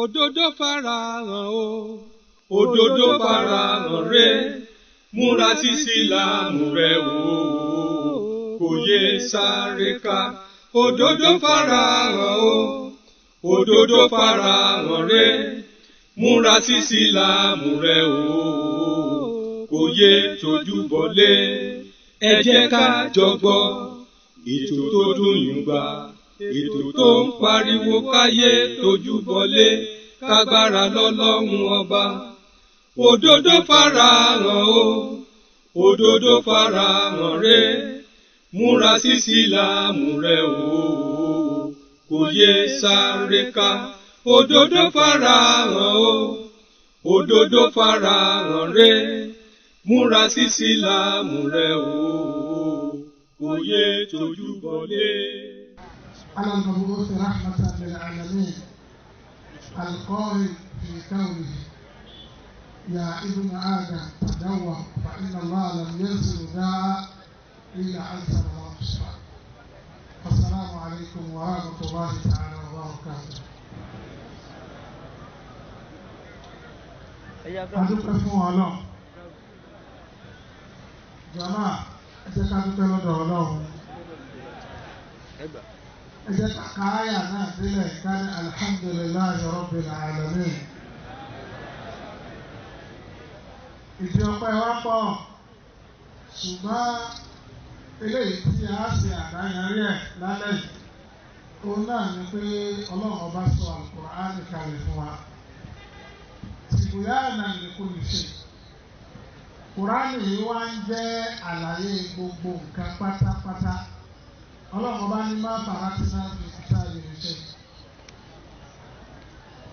Òdodo farahàn o, òdodo farahàn rẹ, múra sí Ìsìlámù rẹ o, kò yé sáré ká. Òdodo farahàn o, òdodo farahàn rẹ, múra sí Ìsìlámù rẹ o, kò yé tójú bọlé. Ẹ jẹ́ ká jọ gbọ́ ètò tó dùn yùngbà, ètò tó ń pariwo káyé tójú bọlé, kágbára lọ́lọ́run ọba. Òdodo farahàn o, òdodo farahàn rẹ, múra sí Ìsìlámù rẹ o, kò yé sáré ká. Òdodo farahàn o, òdodo farahàn rẹ, múra sí Ìsìlámù rẹ o, kò yé tójú bọlé. على المبعوث رحمة للعالمين القائل في قوله يا ابن آدم تدور فإن الله لم يرسل داعا إلا أرسل وأبشرا. السلام عليكم ورحمة الله تعالى وبركاته. adúpẹ́ fún Ọlọ́run jàmáà ẹ jẹ́ ká dúpẹ́ lọ́dọ̀ Ọlọ́run. ẹ jẹ́ ká ka àyà náà sílẹ̀ ká ní alhamdulillahi rabbil alamin. ìdí ọpẹ́ wa pọ̀ ṣùgbọ́n eléyìí tí a ṣe àdáyanrí ẹ̀ lálẹ́ yìí òun náà ni pé Ọlọ́run ọba sọ Al-Qur'ani kalẹ̀ fún wa. tìbúyàna li kulli shay. Kùránì yìí wá ń jẹ́ àlàyé gbogbo nǹkan pátápátá. Ọlọ́run bá ní máa faratina fi kitabi min shay.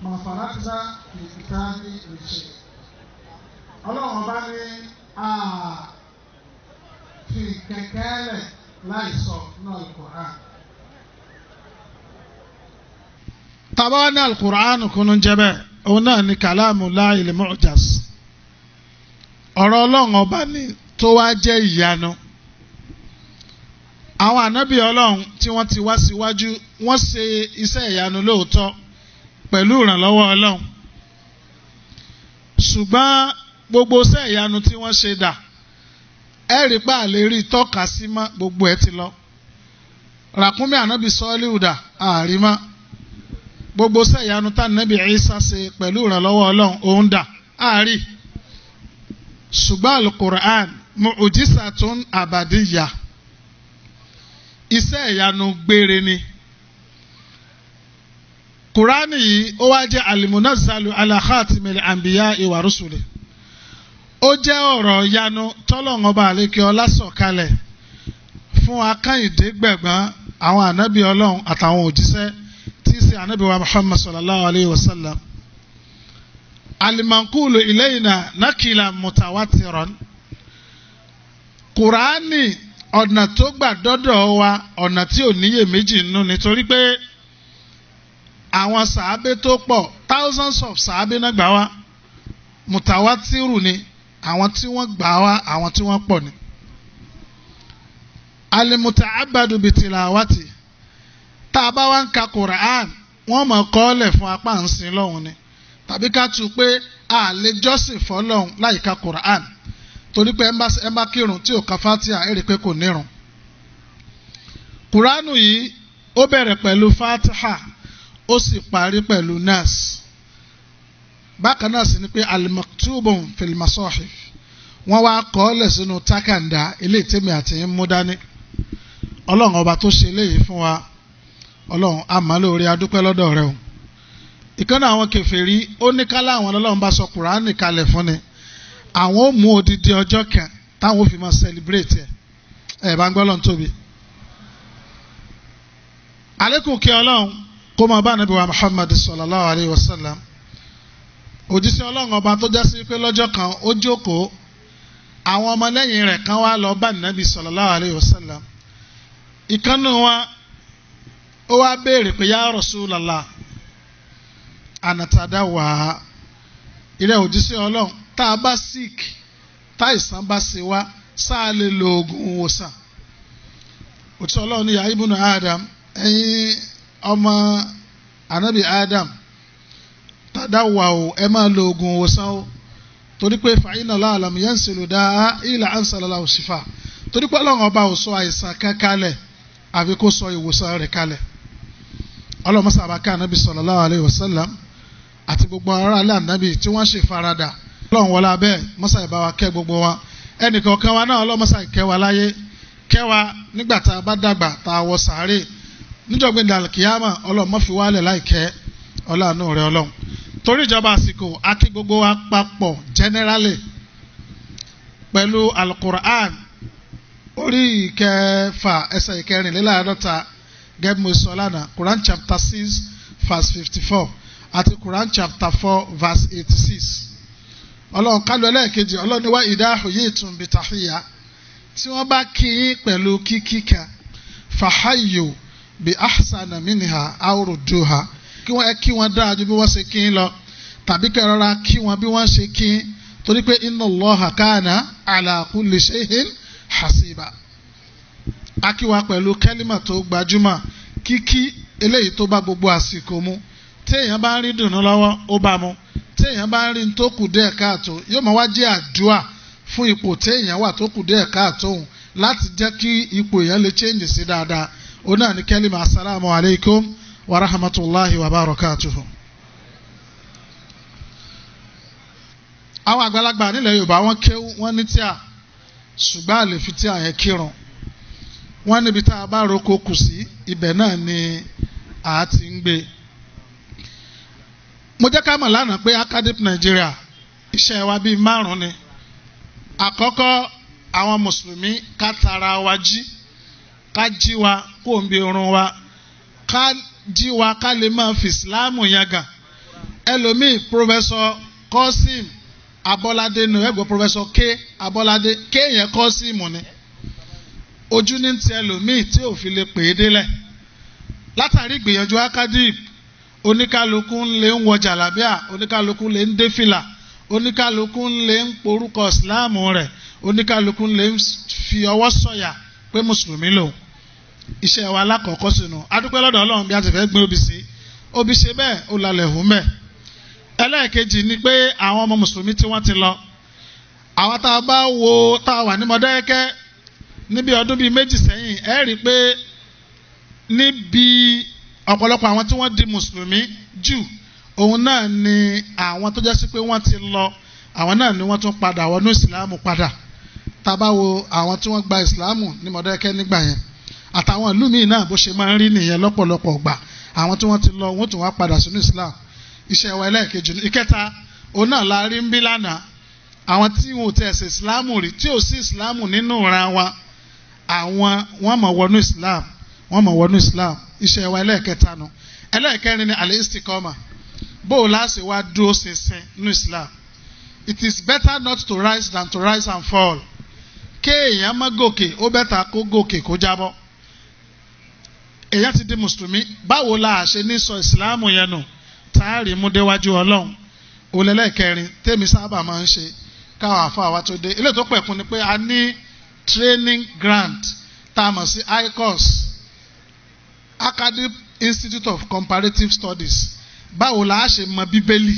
Máa faratina fi kitabi min shay. Ọlọ́run bá ní fi kẹ̀kẹ́ lẹ̀ láìsọ náà Al-Qur'an. Tàbá ní Al-Qur'an kúnnú jẹ́ bẹ́ẹ̀, òun náà ní kàlámù láìl mu'jaz. Ọ̀rọ̀ Ọlọ́run ọba ni tó wá jẹ́ ìyanu. Àwọn ànábì Ọlọ́run tí wọ́n ti wá síwájú wọ́n ṣe iṣẹ́ ìyanu lóòótọ́ pẹ̀lú ìrànlọ́wọ́ Ọlọ́run. Ṣùgbọ́n gbogbo iṣẹ́ ìyanu tí wọ́n ṣe dà, ẹ rí pé àlè rí tọ́ka sí mọ́, gbogbo ẹ̀ ti lọ. Ràkúnmí ànábì Sọ́ọ́líhù dà, àárí mọ́. Gbogbo iṣẹ́ ìyanu tá ànábì Ìsá ṣe pẹ̀lú ìrànlọ́wọ́ Ọlọ́run òun dà, àárí. Ṣùgbọ́n Al-Qur'an mu'jizatun abadiyya. Iṣẹ́ ìyanu gbére ni. Kùránì yìí ó wá jẹ́ al-munazzalu ala khatimil anbiya'i wa rusuli. Ó jẹ́ ọ̀rọ̀ ìyanu tọ́lọ́run ọba àlékè ọlá sọ̀kalẹ̀ fún akányìndé gbẹ̀gbọ́n àwọn ànábì Ọlọ́run àtàwọn òjíṣẹ́ tí í ṣe ànábì wa Muhammad sallallahu alayhi wa sallam. Al-manqulu ilayna nakila mutawatiran. Kùránì ọ̀nà tó gbà dọ́dọ̀ wa ọ̀nà tí ò níyè méjì nínú nítorí pé àwọn sàábé tó pọ̀ thousands of sàábé náà gbà wá mutawatiru ni àwọn tí wọ́n gbà wá àwọn tí wọ́n pọ̀ ni. Al-muta'abbadu bitilawati. Tá a bá wá ń ka Quran wọ́n mọ̀ kọ́ọ́lẹ̀ fún apá ń sin lọ́hùn ni tàbí ká tu pé a lè jọ́sìn fọ́lọ́hùn láì ka Quran torí pé ẹ bá kírun tí ò ka Fatiha ẹ rí i pé kò nírun. Kuranu yìí ó bẹ̀rẹ̀ pẹ̀lú Fatiha ó sì parí pẹ̀lú Nas. Bákan náà sì ni pé al-maktubun fil masahif wọ́n wá kọ́ọ́lẹ̀ sínú tákàndá eléyìí tèmi àti yín mú dání. Ọlọ́run ọba tó ṣe eléyìí fún wa Ọlọ́run àmọ́ lórí adúpẹ́ lọ́dọ̀ rẹ o. Ìkànnì àwọn kèfèrí ó ní kálá àwọn Ọlọ́run bá sọ Kùránì kalẹ̀ fún ni àwọn ó mú odidi ọjọ́ kan táwọn ó fi máa celebrate ẹ̀ bá ń gbọ́ lọ́n tóbi. Àlékún kí Ọlọ́run kó máa bá Ànábì wa Muhammad sallallahu alayhi wa sallam. Òjíṣẹ́ Ọlọ́run ọba tó já sí pé lọ́jọ́ kan ó jókòó àwọn ọmọlẹ́yìn rẹ̀ kan wá lọ bá Ànábì sallallahu alayhi wa sallam. Ìkànnì wa ó wá béèrè pé ya Rasulallah ànàtàdá wà á ilé òjíṣẹ́ Ọlọ́run tá a bá sick táìsàn bá ṣe wá sáà lè lo oògùn ìwòsàn. Òjíṣẹ́ Ọlọ́run ní ya ibnu Adam ẹ̀yin ọmọ Ànábì Adam tadawaw ẹ máa lo oògùn ìwòsàn o torí pé fa inna Allaha lam yanzilu da'a illa anzala lahu shifa torí pé Ọlọ́run ọba ò sọ àìsàn kan kalẹ̀ àfi kó sọ ìwòsàn rẹ̀ kalẹ̀. Ọlọ́run mọ́sá àbáká ànábì sallallahu alayhi wa sallam àti gbogbo ará alẹ́ ànábì tí wọ́n ṣe farada. Ọlọ́run wọlé abẹ́ mọ́sá ìbáwa kẹ́ gbogbo wa ẹnìkọ̀ọ̀kan wa náà Ọlọ́run mọ́sá ìkẹ́ wa láyé kẹ́ wa nígbà tá a bá dàgbà tá a wọ sàárè níjọ́gbìn dàlùkìyàmà Ọlọ́run má fi wálẹ̀ láìkẹ́ ọlọ́run rẹ̀ Ọlọ́run torí ìjọba àsìkò akí gbogbo wa papọ̀ generally pẹ̀lú alukur'an orí ìkẹfà ẹsẹ̀ ìkẹrìnléláàádọ́ta gẹ́gẹ́ bí mo sọ lánàá Quran chapter 6 verse 54 àti Quran chapter 4 verse 86. Ọlọ́run kálù ẹlẹ́ẹ̀kejì Ọlọ́run ní wá idha huyyitum bitahiyya tí wọ́n bá kí yín pẹ̀lú kíkí kan fahayyu bi ahsana minha aw rudduha kí wọ́n dáa ju bí wọ́n ṣe kí yín lọ tàbí kẹrọra kí wọ́n bí wọ́n ṣe kí yín torí pé inna Allaha kana ala kulli shay'in hasiba. Akíwa pẹ̀lú kẹ́límà tó gbajúmọ̀ kíkí eléyìí tó bá gbogbo àsìkò mu téèyàn bá ń rí dùnú lọ́wọ́ ó bá mu téèyàn bá ń rí tó kù díẹ̀ káàtó yóò máa wá jẹ́ àdúà fún ipò téèyàn wà tó kù díẹ̀ káàtó òun láti jẹ́ kí ipò èèyàn lè change sí dáadáa ó náà ní kẹ́límà assalamu alaikum wa rahmatulahi wa barakatuhu. Àwọn àgbàlagbà nílẹ̀ Yorùbá wọ́n kéwú wọ́n ní tíà ṣùgbọ́n àlè fi tíà yẹn kírun wọ́n níbi tá a bá roko kù sí ibẹ̀ náà ni a ti ń gbé. Mo jẹ́ ká mọ̀ lánàá pé Academic Nigeria iṣẹ́ wa bíi 5 ni. Àkọ́kọ́ àwọn mùsùlùmí ká tara wa jí ká jí wa kó ń bi orun wa ká jí wa ká lè máa fi ìsìláàmù yangàn. Ẹlòmíì Professor Kosim Abọ́ládé nù ẹgbẹ́ Professor K Abọ́ládé K yẹn Kosim ni ojú ní ti ẹlòmíì tí ò fi lè pè é délẹ̀ látàrí ìgbìyànjú Academic oníkálukú ń lè ń wọ jàlábíà oníkálukú lè ń dé fìlà oníkálukú ń lè ń porúkọ ìsìláàmù rẹ̀ oníkálukú ń lè ń fi ọwọ́ sọ̀yà pé mùsùlùmí lòun. Iṣẹ́ wa alákọ̀ọ́kọ́ sínú adúpẹ́ lọ́dọ̀ Ọlọ́run bí a ti fẹ́ gbé obì ṣe bẹ́ẹ̀ ó lalẹ̀ hùn bẹ́ẹ̀. Ẹlẹ́ẹ̀kejì ni pé àwọn ọmọ mùsùlùmí tí wọ́n ti lọ àwọn tá a bá wo tá a wà ní Mọdákẹ́kẹ́ níbi ọdún bíi 2 sẹ́yìn ẹ rí i pé níbi ọ̀pọ̀lọpọ̀ àwọn tí wọ́n di mùsùlùmí jù òun náà ni àwọn tó jẹ́ sí pé wọ́n ti lọ àwọn náà ni wọ́n tún padà wọnú ìsìláàmù padà tá a bá wo àwọn tí wọ́n gba ìsìláàmù ní Mọdákẹ́kẹ́ nígbà yẹn àtàwọn ìlú míì náà bó ṣe máa ń rí nìyẹn lọ́pọ̀lọpọ̀ gbà àwọn tí wọ́n ti lọ wọ́n tún wá padà sínú ìsìláàmù. Iṣẹ́ wa ẹlẹ́ẹ̀kejì ìkẹta òun náà la rí ń bí lánàá àwọn tí wọn ò tẹ̀ ṣe ìsìláàmù rí tí ò sí ìsìláàmù nínú ìran wa àwọn wọ́n mọ̀ wọnú ìsìláàmù iṣẹ́ wa ẹlẹ́ẹ̀kẹta nù. Ẹlẹ́ẹ̀kẹrin ni al-istiqama bó o láṣẹ wá dúró ṣinṣin nínú ìsìláàmù. It is better not to rise than to rise and fall. Kéèyàn má gòkè ó bẹ́tà kó gòkè kó jábọ́. Èyàn ti di mùsùlùmí báwo la ṣe ní sọ ìsìláàmù yẹn nù táàrí mú déwájú Ọlọ́run. Olẹ́lẹ́kẹrin tèmi sábà máa ń ṣe káwọn àfa àwa tó dé ilé tó pẹ̀kun ni pé a ní training grant tá a mọ̀ sí ICOS Academic Institute of Comparative Studies. Báwo la ṣe mọ Bíbélì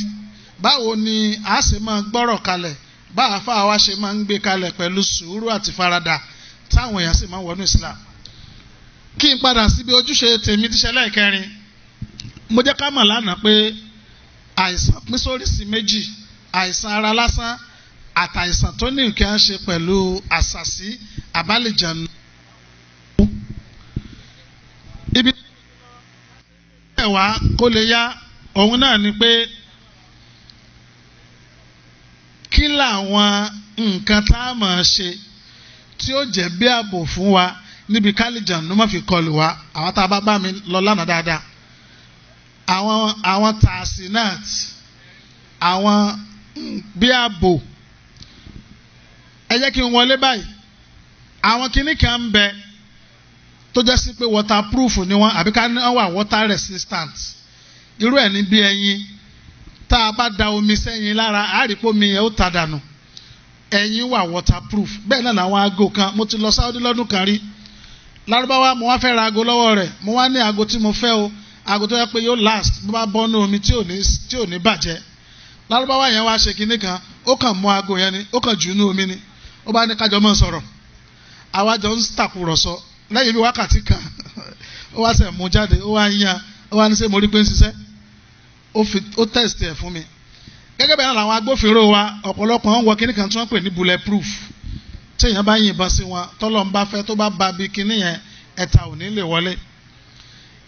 báwo ni a ṣe máa gbọ́rọ̀ kalẹ̀ bá àfa àwa ṣe máa ń gbé kalẹ̀ pẹ̀lú sùúrù àti faradà táwọn èèyàn sì máa ń wọnú Islam. Kí n padà síbi ojúṣe tèmi tíṣẹ́ lẹ́ẹ̀kẹrin mo jẹ́ ká mọ̀ lánàá pé àìsàn pín sóríṣìí méjì àìsàn ara lásán àtàìsàn tó ní nǹkan ṣe pẹ̀lú àṣàsí àbálẹ̀jànú. Ibi ẹ̀wá kó lè yá òun náà ni pé kí làwọn nǹkan tá a máa ṣe tí ó jẹ́ bí ààbò fún wa níbi kálíjànú má fi kọlù wa àwọn tá a bá mi lọ lánàá dáadáa. Àwọn tààsínàt àwọn bí ààbò ẹ jẹ́ kí n wọlé báyìí àwọn kinní kan ń bẹ tó jẹ́ sí pé waterproof ni wọ́n àbí ká ní wọ́n wà water resistant irú ẹ̀ ní bí ẹyin tá a bá da omi sẹ́yìn lára àrípò omi yẹn ó ta dànù ẹyin wà waterproof bẹ́ẹ̀ náà làwọn aago kan mo ti lọ Saudi lọ́dún kan rí Lárúbáwá mo wá fẹ́ ra aago lọ́wọ́ rẹ̀ mo wá ní aago tí mo fẹ́ o aago tó yẹ pé yóò last bó bá bọ́ ní omi tí ò ní bàjẹ́. Lárúbáwá yẹn wá ṣe kinní kan ó kàn mú aago yẹn ni ó kàn jù ní omi ni ó bá ní kájọ mọ́ sọ̀rọ̀ àwa jọ ń tàkùrọ̀sọ lẹ́yìn bí wákàtí kan ó wá sẹ̀ mú jáde ó wá yan ó wá ní sẹ́ mo rí pé ń ṣiṣẹ́ ó test ẹ̀ fún mi. Gẹ́gẹ́ bẹ́ẹ̀ náà làwọn agbófinró wa ọ̀pọ̀lọpọ̀ wọn wọ kinní kan tí wọ́n pè ní bulletproof tí èèyàn bá yìnbọn sí wọn tọ́lọ́ ń bá fẹ́ tó bá ba bí kinní yẹn ẹ̀ta ò ní lè wọlé.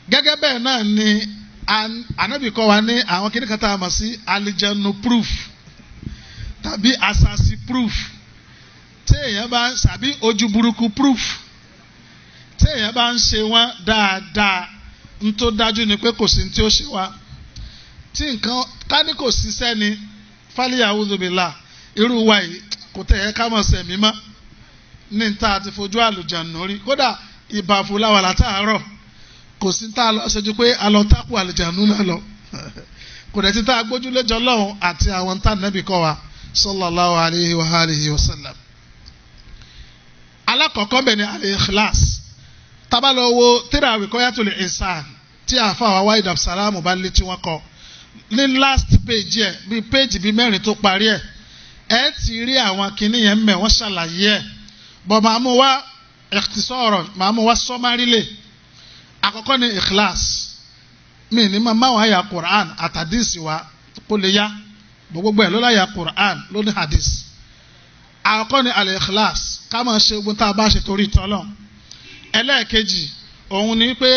Gẹ́gẹ́ bẹ́ẹ̀ náà ni Ànábì kọ́ wa ní àwọn kinní kan tá a mọ̀ sí alijanu proof tàbí asasi proof tí èèyàn bá ń sàbí ojú burúkú proof tí èèyàn bá ń ṣe wọ́n dáadáa ń tó dájú ni pé kò sí ní tí ó ṣe wá tí nǹkan ká ní kò ṣiṣẹ́ ni fálíyàwó billah irú wa yìí kò tẹ̀ ẹ́ ká mọ̀ sẹ̀mí mọ́ ní ta àti fojú àlùjànnú rí kódà ìbàfò láwà látàárọ̀ kò sí tá a lọ ṣojú pé a lọ tákù àlùjànnú náà lọ kò dẹ̀ ti tá a gbójúlẹ́jọ́ lọ́hùn àti àwọn tá Nábì kọ́ wa sallallahu alayhi wa alihi wa sallam. Alákọ̀ọ́kọ́ bẹ̀ ni al-ikhlas tábàlọ́ wo tíra Wiqayatul Insan tí àfa wa Wahid Abdulsalam bá lé tí wọ́n kọ́ ní last page ẹ̀ bíi page bíi mẹ́rin tó parí ẹ̀ ti rí àwọn kinní yẹn mẹ́ wọ́n ṣàlàyé ẹ̀ bọ̀ máa mú wá ikhtisaran máa mú wá summary lè àkọ́kọ́ ni ikhlas mi ní máa wá ya Quran àtàdísì wa kó lè yá gbogbo ẹ̀ ló láyà Quran ló ní hadith àkọ́kọ́ ni al-ikhlas ká máa ṣe ogun tá a bá ṣe torí tọ́lọ̀. Ẹlẹ́ẹ̀kejì òun ni pé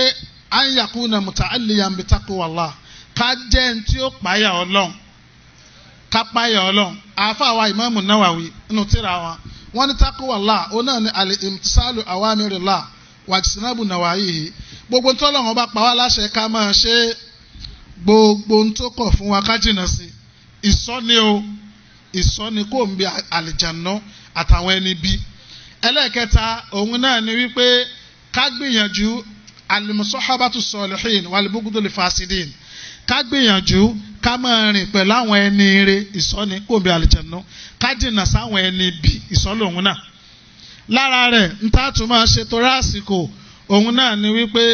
an yakuna muta'alliyan bi taqwallah ká jẹ́ ní tí ó páyà Ọlọ́run ká páyà Ọlọ́run. Àáfàá wa Imamu Nawawi nínú tírà wọn wọ́n ní taqwallah ó náà ní al-imtisalu awamirillah wa ijtinabu nawahihi gbogbo tọ́lọ́run bá pa wá láṣẹ ká máa ṣe gbogbo tó kọ̀ fún wa ká jìnnà sí ìsọ́ni kò ń bi àlìjànnú àtàwọn ẹni bí. Ẹlẹ́ẹ̀kẹta òun náà ni wípé ká gbìyànjú al-musahabatu salihin wal-bughdu li-fasidin ká gbìyànjú ká máa rìn pẹ̀lú àwọn ẹni ire ìsọ́ni kò ń bi àlìjànnú ká jìnnà sáwọn ẹni bí ìsọ́ni òun náà. Lára rẹ̀ ń tá tún máa ṣe torí àsìkò òun náà ni wípé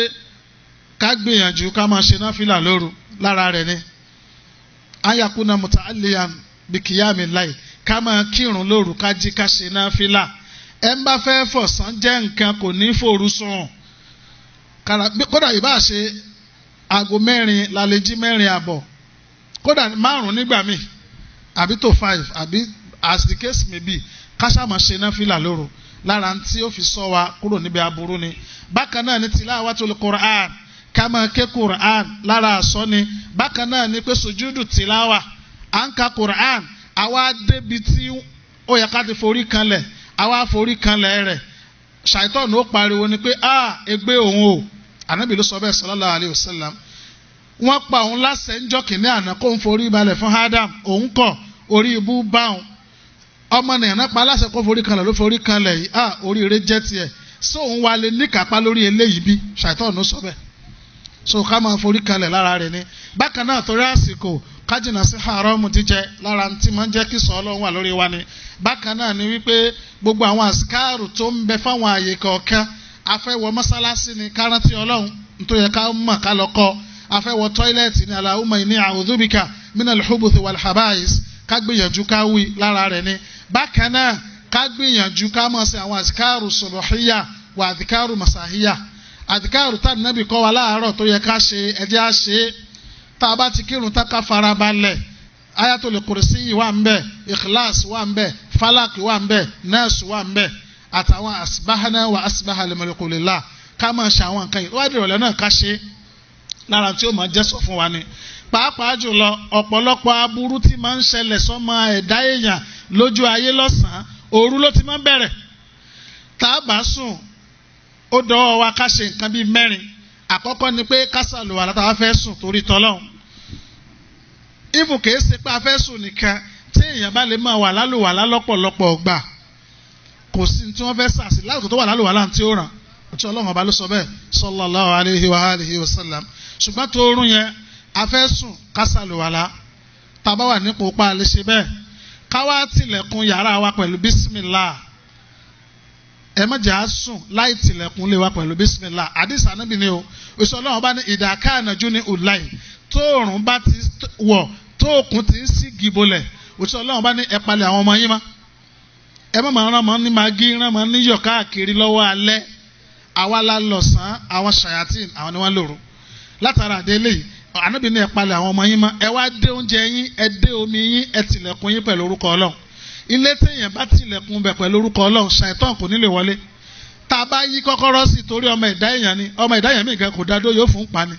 ká gbìyànjú ká máa ṣe náfìlà lóru lára rẹ̀ ni ayakuna muta'alliyan bi qiyamil layl ká máa kírun lóru ká jí ká ṣe náfìlà. Ẹ ń bá fẹ́ fọ̀sán jẹ́ nǹkan kò ní fòru sùn kódà ìbá ṣe aago 4 lálẹ́ jí 4:30 kódà 5 nígbà míì àbí tó 5 àbí as the case may be ká ṣá máa ṣe náfìlà lóru lára tí ó fi sọ wa kúrò níbi aburú ni. Bákan náà ni tilawatul Qur'an ká máa ké Qur'an lára àsọ ni. Bákan náà ni pé sùjúdù tìláwà à ń ka Qur'an àwa débi tí ó yẹ ká ti forí kanlẹ̀ àwa forí kanlẹ̀ rẹ̀ ṣàìtọ́nù ó pariwo ni pé ègbé òun o Ànábì ló sọ bẹ́ẹ̀ sallallahu alayhi wa sallam. Wọ́n pa òun láṣẹ ńjọ́ kìíní àná kó ń forí balẹ̀ fún Adam òun kọ̀ orí ibú bá òun ọmọ nìyẹn náà pa aláṣẹ kó forí kanlẹ̀ ló forí kanlẹ̀ yìí oríire jẹ́ tiẹ̀ so òun wà lè níkàpá lórí eléyìí bí ṣàìtọ́nù sọ bẹ́ẹ̀ so ká máa forí kanlẹ̀ lára rẹ̀ ni. Bákan náà torí àsìkò ká jìnnà sí haramu jíjẹ lára tí máa ń jẹ́ kí sọ Ọlọ́run wà lórí wa ni. Bákan náà ni wípé gbogbo àwọn àsìkáàrù tó ń bẹ fáwọn àyè kọ̀ọ̀kan afẹ́wọ̀ mọ́sálásí ni ká rántí Ọlọ́run nítorí yẹ ká mọ̀ ká lọ kọ́ afẹ́wọ̀ tọ́ílẹ̀tì ni Allahumma inni a'udhu bika minal hubuthi wal khaba'is ká gbìyànjú ká wí lára rẹ̀ ni. Bákan náà ká gbìyànjú ká mọ̀ sí àwọn àsìkáàrù subhiyya wà àdìkáàrù masahiyya àdìkáàrù tá Nábì kọ́ wa láàárọ̀ tó yẹ ká ṣe ẹjẹ́ á ṣe tá a bá ti kírun tá ká fara balẹ̀ Ayatul Kursi wà ń bẹ Ikhlas wà ń bẹ Falak wà ń bẹ Nas wà ń bẹ àtàwọn asbahana wa asbahal mulku lillah ká máa ṣe àwọn nǹkan yìí wá dé ìrọ̀lẹ́ náà ká ṣe lára tí ó máa jẹ́ sọ fún wa ni. Pàápàá jùlọ ọ̀pọ̀lọpọ̀ aburú tí máa ń ṣẹlẹ̀ sọ́mọ ẹ̀dá èèyàn lójú ayé lọ́sàn-án òru ló ti máa ń bẹ̀rẹ̀. Tá a bá sùn ó dọwọ́ wa ká ṣe nǹkan bíi 4. Àkọ́kọ́ ni pé ká ṣàlùwàlá tá a fẹ́ sùn torí tọ́lọ́hun. Ìfún kìí ṣe pé a fẹ́ sùn nìkan tí èèyàn bá lè máa wà lálùwàlá lọ́pọ̀lọpọ̀ ọgbà kò sí tí wọ́n fẹ́ sàṣì láàkó tó wà lálùwàlá tí ó ràn ọtí Ọlọ́run ọba ló sọ bẹ́ẹ̀ sallallahu alayhi wa alihi wa sallam. Ṣùgbọ́n tó oorun yẹn a fẹ́ sùn ká ṣàlùwàlá tá a bá wà nípò pa lè ṣe bẹ́ẹ̀ ká wá tilẹ̀kùn yàrá wa pẹ̀lú bísímìlá ẹ má jẹ́ àsùn láì tilẹ̀kùn lé wa pẹ̀lú bísímìlá àdìsá Ànábì ni o òṣìṣẹ́ Ọlọ́run bá ní ìdàká ànájú ní ùláì tóòrùn bá ti wọ̀ tóòkùn ti ń sí gìbolẹ̀ òṣìṣẹ́ Ọlọ́run bá ní ẹ palẹ̀ àwọn ọmọ yín mọ́ ẹ má máa rán mọ́ ní magi rán mọ́ níyọ̀ káàkiri lọ́wọ́ alẹ́ àwa la lọ̀sán àwọn ṣayatin àwọn ni wọ́n lòrò látara àdélé yìí Ànábì ní ẹ palẹ̀ àwọn ọmọ yín mọ́ ẹ wá dé oúnjẹ yín ẹ dé omi yín ẹ tilẹ̀kùn yín pẹ̀lú orúkọ Ọlọ́run ilé téèyàn bá tilẹ̀kùn bẹ̀ pẹ̀lú orúkọ Ọlọ́run ṣàìtàn kò ní lè wọlé tá a bá yí kọ́kọ́rọ́ sí torí ọmọ ẹ̀dá èèyàn ni ọmọ ẹ̀dá èèyàn mìíràn kò dádó yóò fún pa ni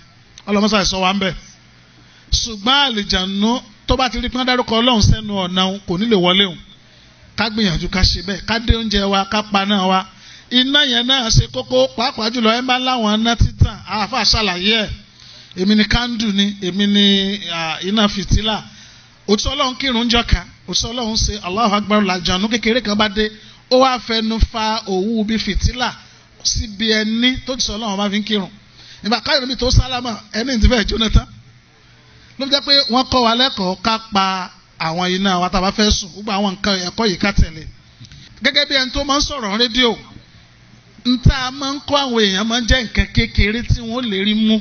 ọlọ́mọṣà ìsọ wa ń bẹ̀ ṣùgbọ́n àlìjànú tó bá ti rí pín dárúkọ Ọlọ́run sẹ́nu ọ̀nà kò ní lè wọlé òun ká gbìyànjú ká ṣe bẹ́ẹ̀ ká dé oúnjẹ wa ká pa náà wa iná yẹn náà ṣe kókó pàápàá jùlọ ẹ bá láwọn iná títàn àáfà ṣàlàyé ẹ̀ èmi ni kándù ni èmi ni iná fìtílà òtún Ọlọ́run kírun jọ kan òtún Ọlọ́run ṣe Allahu Akbar làjànú kékeré kan bá dé ó wá fẹnu fa òwú bíi fìtílà síbi ẹni tó ti sọ Ọlọ́run bá fi ń kírun ìgbà káyọ̀ mi tó sálámà ẹni tí fẹ́ jóná tán ló fi jẹ́ pé wọ́n kọ́ wa lẹ́kọ̀ọ́ ká pa àwọn iná wa tá a bá fẹ́ sùn gbogbo àwọn nǹkan ẹ̀kọ́ yìí ká tẹ̀lé gẹ́gẹ́ bí ẹni tó máa ń sọ̀rọ̀ rédíò nta máa ń kọ́ àwọn èèyàn máa ń jẹ́ nǹkan kékeré tí wọ́n lè rí mú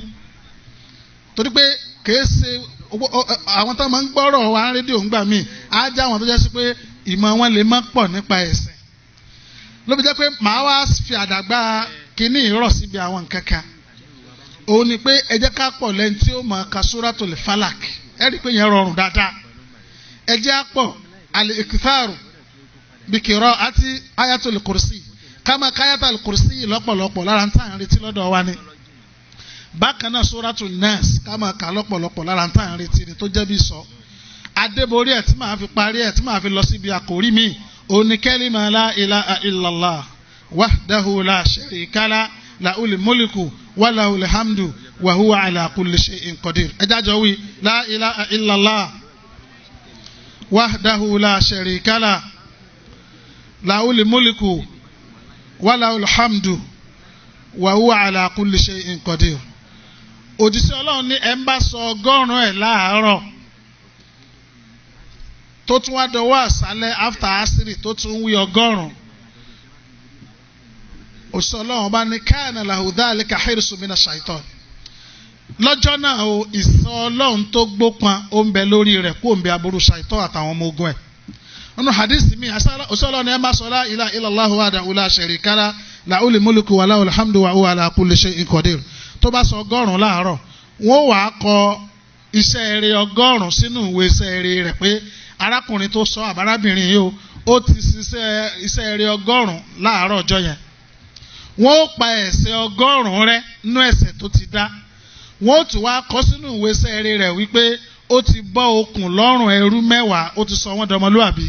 torí pé kìí ṣe àwọn tó máa ń gbọ́rọ̀ wa rédíò ń gbà míì á já àwọn tó jẹ́ sí pé ìmọ̀ wọn lè má pọ̀ nípa ẹ̀sìn ló fi jẹ́ pé màá wá fi àdàgbà kínní ìrọ̀ síbi àwọn nǹkan kan òun ni pé ẹ jẹ́ ká pọ̀ lẹ́ni tí ó mọ̀ ká Suratul Falak ẹ rí i pé yẹn rọrùn dáadáa ẹ jẹ́ àpọ̀ al-iktharu bi qira'ati Ayatul Kursi kama Ayatul Kursi lọ́pọ̀lọpọ̀ lára ń tà ń retí lọ́dọ̀ wa ni bákan náà Suratul Nas kama ká lọ́pọ̀lọpọ̀ lára ń tà ń retí ni tó jẹ́ bí sọ adébórí ẹ̀ tí màá fi parí ẹ̀ tí màá fi lọ síbi àkórí mi òní kalima la ilaha illallah wahdahu la sharika la lahul mulku wa lahul hamdu wa huwa ala kulli shay'in qadir ẹ jájọ wí la ilaha illallah wahdahu la sharika la lahul mulku wa lahul hamdu wa huwa ala kulli shay'in qadir òjíṣẹ́ Ọlọ́run ní ẹ̀ ń bá sọ ọgọ́rùn-ún ẹ̀ láàárọ̀ tó tún wá dọwọ́ àṣálẹ́ after asiri tó tún wí ọgọ́rùn-ún òṣìṣẹ́ Ọlọ́run bá ní kana lahu dhalika hirsun mina shaitan lọ́jọ́ náà o ìsọ Ọlọ́run tó gbópọn ó ń bẹ lórí rẹ̀ kó ń bẹ aburú shaitan àtàwọn ọmọ ogun ẹ̀ nínú hadith mi òṣìṣẹ́ Ọlọ́run ẹ̀ máa sọ la ilaha illallah wahdahu la sharika lahu lahul mulku wa lahul hamdu wa huwa ala kulli shay'in qadir tó bá sọ ọgọ́rùn-ún láàárọ̀ wọ́n wàá kọ iṣẹ́ eré ọgọ́rùn-ún sínú ìwé iṣẹ́ eré rẹ̀ pé arákùnrin tó sọ àbárábìnrin yìí ó ti ṣiṣẹ́ iṣẹ́ eré ọgọ́rùn-ún láàárọ̀ ọjọ́ yẹn wọ́n ó pa ẹ̀ṣẹ̀ ọgọ́rùn-ún rẹ́ nínú ẹ̀ṣẹ̀ tó ti dá wọ́n ó tún wá kọ sínú ìwé iṣẹ́ eré rẹ̀ wípé ó ti bọ́ okùn lọ́rùn ẹrú mẹ́wàá ó ti sọ wọ́n dọmọlúwàbí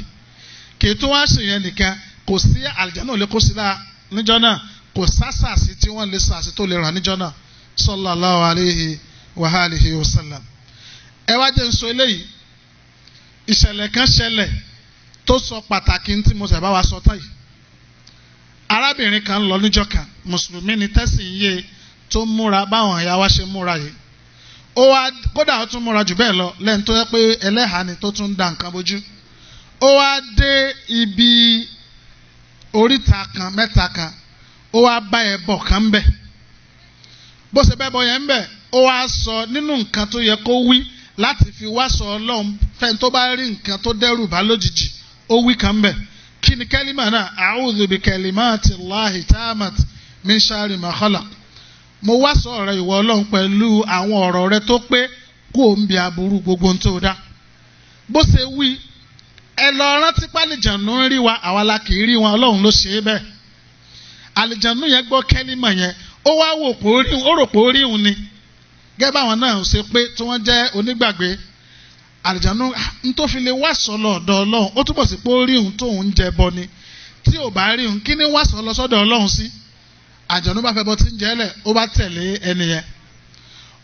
kì í tún wá ṣèyẹn nìkan kò sí àlìjánnà ò lè kó sí la níjọ́ náà kò sásàsì tí wọ́n lè sàsì tó lè ràn níjọ́ náà sallallahu alayhi wa alihi wa sallam. ẹ wá jẹ́ n sọ eléyìí ìṣẹ̀lẹ̀ kan ṣẹlẹ̀ tó sọ pàtàkì tí mo sì bá wa sọ tán yìí. arábìnrin kan lọ níjọ́ kan mùsùlùmí ni tẹ́sìn yé tó múra báwọn ìyá wa ṣe múra yìí. ó wá kódà ó tún múra jù bẹ́ẹ̀ lọ lẹ́yìn tó yẹ pé ẹlẹ́hàá ni tó tún da nǹkan bójú. ó wá dé ibi oríta kan mẹ́ta kan ó wá bá ẹbọ kan bẹ̀ bó ṣe bẹ́ẹ̀ bọ yẹn ń bẹ̀ ó wá sọ nínú nǹkan tó yẹ kó wí láti fi wá sọ Ọlọ́run fẹ́ni tó bá rí nǹkan tó dẹ́rù bá lójijì ó wí kan bẹ̀ kí ni kẹ́límà náà a'udhu bi kalimati Allahi tamat min sharri ma khalaq mo wá sọ ọ̀rọ̀ ìwọ Ọlọ́run pẹ̀lú àwọn ọ̀rọ̀ rẹ tó pé kó o ń bi aburú gbogbo ohun tó dá bó ṣe wí ẹ lọ rántí pálíjànú ń rí wa àwa la kì í rí wọn Ọlọ́run ló ṣe é bẹ́ẹ̀ àlìjànú yẹn gbọ́ kẹ́límà yẹn ó wá wò pé ó rò pé ó rí òun ni gẹ́gẹ́ báwọn náà ṣe pé tí wọ́n jẹ́ onígbàgbé àlìjànú n tó fi lè wá sọ́lọ̀ ọ̀dọ̀ Ọlọ́run ó túbọ̀ sí pé ó rí òun tó ń jẹ bọ ni tí ò bá rí òun kí ni wá sọ́lọ̀ sọ́dọ̀ Ọlọ́run sí àjànú bá fẹ́ bọ́ tí ń jẹ́ lẹ̀ ó bá tẹ̀lé ẹni yẹn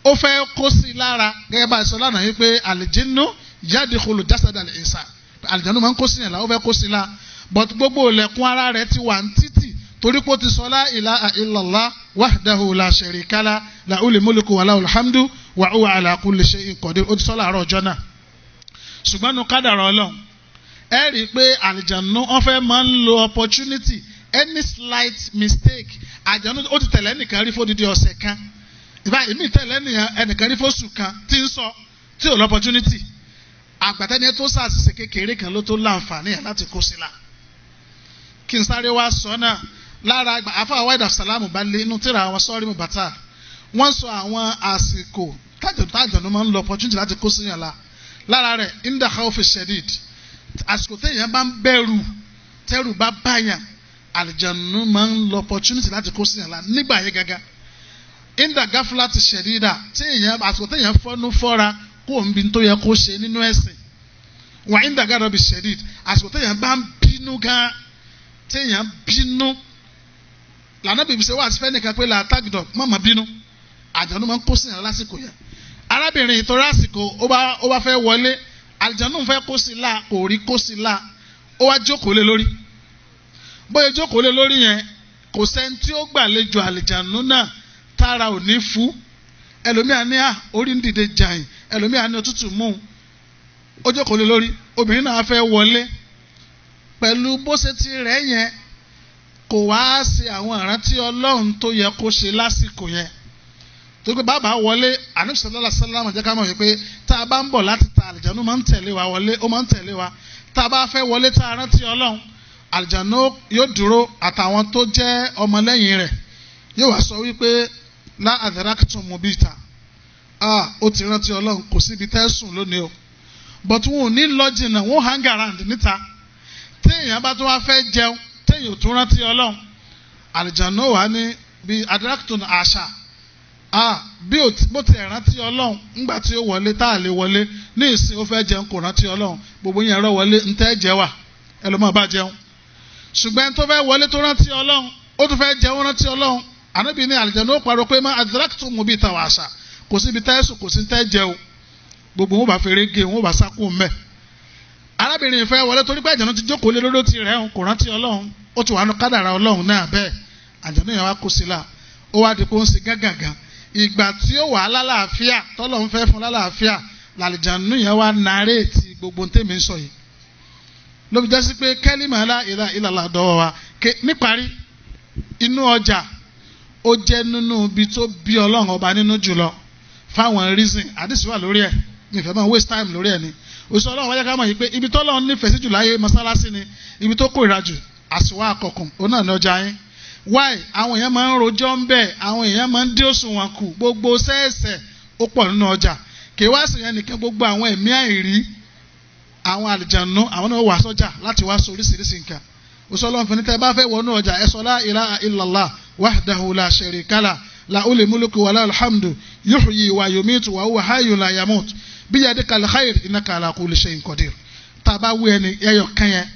ó fẹ́ kó sí i lára gẹ́gẹ́ bá a sọ lánàá yìí pé àlìjínú yadkhulu jasadal insan àlìjànú máa ń kó sí yẹn la ó fẹ́ kó sí i la but gbogbo ilẹ̀kùn ara rẹ̀ ti wà ní títì torí pé ó ti sọ la ilaha illallah wahdahu la sharika la lahul mulku wa lahul hamdu wa huwa ala kulli shay'in qadir ó ti sọ láàárọ̀ ọjọ́ náà ṣùgbọ́n nu kádàrá Ọlọ́run ẹ rí i pé àlìjànú wọ́n fẹ́ máa ń lo opportunity any slight mistake àjànú ó ti tẹ̀lé ẹnìkan rí fódìdí ọ̀sẹ̀ kan ìbá èmi tẹ̀lé ẹnìkan rí fóṣù kan tí ń sọ tí ò l'opportunity àgbàtẹ́ni tó ṣàṣìṣe kékeré kan ló tó láǹfààní ẹ̀ láti kó sí la kí n sáré wá sọ náà lára àfáà wáìdà sàlámù bá lé inú tíra àwọn sọ́ọ́rí mu bàtà wọ́n sọ àwọn àsìkò tájọ̀nù máa ń lọ opportunity láti kó sí yàn la lára rẹ̀ inda khawfi shadid àsìkò téèyàn bá ń bẹ̀rù tẹ́rù bá báyàn àlìjànù máa ń lọ opportunity láti kó sí yàn la nígbà yẹn gángan inda gaflati shadida àsìkò téèyàn fọ́nú fọ́ra kó n bí tó yẹ kó ṣe nínú ẹ̀sìn wà inda gadabi shadid àsìkò téèyàn bá ń bínú gan téèyàn bínú lànà bìbí ṣe wá sí fẹ́ nìkan pé làtàgìdọ̀ mọ̀mọ́ bínú àjànú máa ń kó sí yàn lásìkò yẹn arábìnrin ìtọ́rí àsìkò ó bá fẹ́ wọlé àlìjànú fẹ́ kó sí la kò rí kó sí la ó wá jókòó lé lórí bóyá jókòó lé lórí yẹn kò sẹ́ni tí ó gbàlejò àlìjànú náà tára ò ní fú ẹlòmíà ní orí ń dìde jàìn ẹlòmíà ní òtútù mú ó jókòó lé lórí obìnrin náà fẹ́ wọlé pẹ̀lú bó ṣe ti rẹ̀ yẹn kò wá ṣe àwọn ìrántí Ọlọ́run tó yẹ kó ṣe lásìkò yẹn tó pé bàbá wọlé Ànábì sallallahu alaihi wasallam jẹ́ ká mọ̀ wípé tá a bá ń bọ̀ láti ta àlìjànú máa ń tẹ̀lé wa wọlé ó máa ń tẹ̀lé wa tá a bá fẹ́ wọlé tá a rántí Ọlọ́run àlìjànú yóò dúró àtàwọn tó jẹ́ ọmọlẹ́yìn rẹ̀ yóò wá sọ wípé lá adraktum mubita ó ti rántí Ọlọ́run kò síbi tẹ́sùn lónìí o but wọn ò ní lọ́jìnà wọn hang around níta téèyàn bá tó wá fẹ́ jẹun téèyàn ò tún rántí Ọlọ́run àlìjànú wà ní bí adraktum àṣà bó ti rántí Ọlọ́run ńgbà tí ó wọlé tá a lè wọlé ní ìsìn ó fẹ́ jẹun kò rántí Ọlọ́run gbogbo yẹn rọ wọlé ntẹ́ jẹ wà ẹ ló máa bá jẹun ṣùgbọ́n tó fẹ́ wọlé tó rántí Ọlọ́run ó tún fẹ́ jẹun rántí Ọlọ́run ànábì ní àlìjànú ó parọ́ pé má adraktum mubita wa àṣà kò síbi tẹ́sùn kò sí tẹ́ jẹun gbogbo wọn bá fèrè gé wọn bá sákò mẹ́ arábìnrin ìfẹ́ wọlé torí pé àjànú ti jókòó lé lórí ti rẹ̀ kò rántí Ọlọ́run ó ti wà nù kádàrà Ọlọ́run náà bẹ́ẹ̀ àjànú yẹn wá kó sí la ó wá di pé ó ń ṣe gángàngán ìgbà tí ó wà lálàáfíà tọ́lọ́run fẹ́ fún lálàáfíà làlìjànú yẹn wá nàárẹ̀tì gbogbo tèmi ń sọ yìí ló fi jẹ́ sí pé kẹ́límà la ilaha illallah dọ́wọ́ wa níparí inú ọjà ó jẹ́ nínú ibi tó bí Ọlọ́run ọba nínú jùlọ fáwọn reason àdìsí wà lórí ẹ̀ nífẹ̀ẹ́ máa waste time lórí ẹ̀ ni òṣìṣẹ́ Ọlọ́run wáyé ká mọ̀ yìí pé ibi tọ́lọ́run nífẹ̀ẹ́ sí jù láyé mọ́sálásí ni ibi tó kórìíra jù àsìwá àkọkùn òun náà ní ọjà yín why àwọn èèyàn máa ń rojọ́ ń bẹ̀ àwọn èèyàn máa ń dé òṣùwọ̀n kù gbogbo sẹ́ẹ̀sẹ̀ ó pọ̀ nínú ọjà kì í wá sí yẹn nìkan gbogbo àwọn ẹ̀mí àìrí àwọn àlìjànú àwọn náà wà sọ́jà láti wá sọ oríṣiríṣi nǹkan òṣìṣẹ́ Ọlọ́run fi ní tẹ́ bá fẹ́ wọnú ọjà ẹ sọ la ilaha illallah wahdahu la sharika lah lahul mulku wa lahul hamdu yuhyi wa yumitu wa huwa hayyun la yamut biyadikal khair innaka ala kulli shay'in qadir tá bá wí ẹni ẹyọ kan yẹn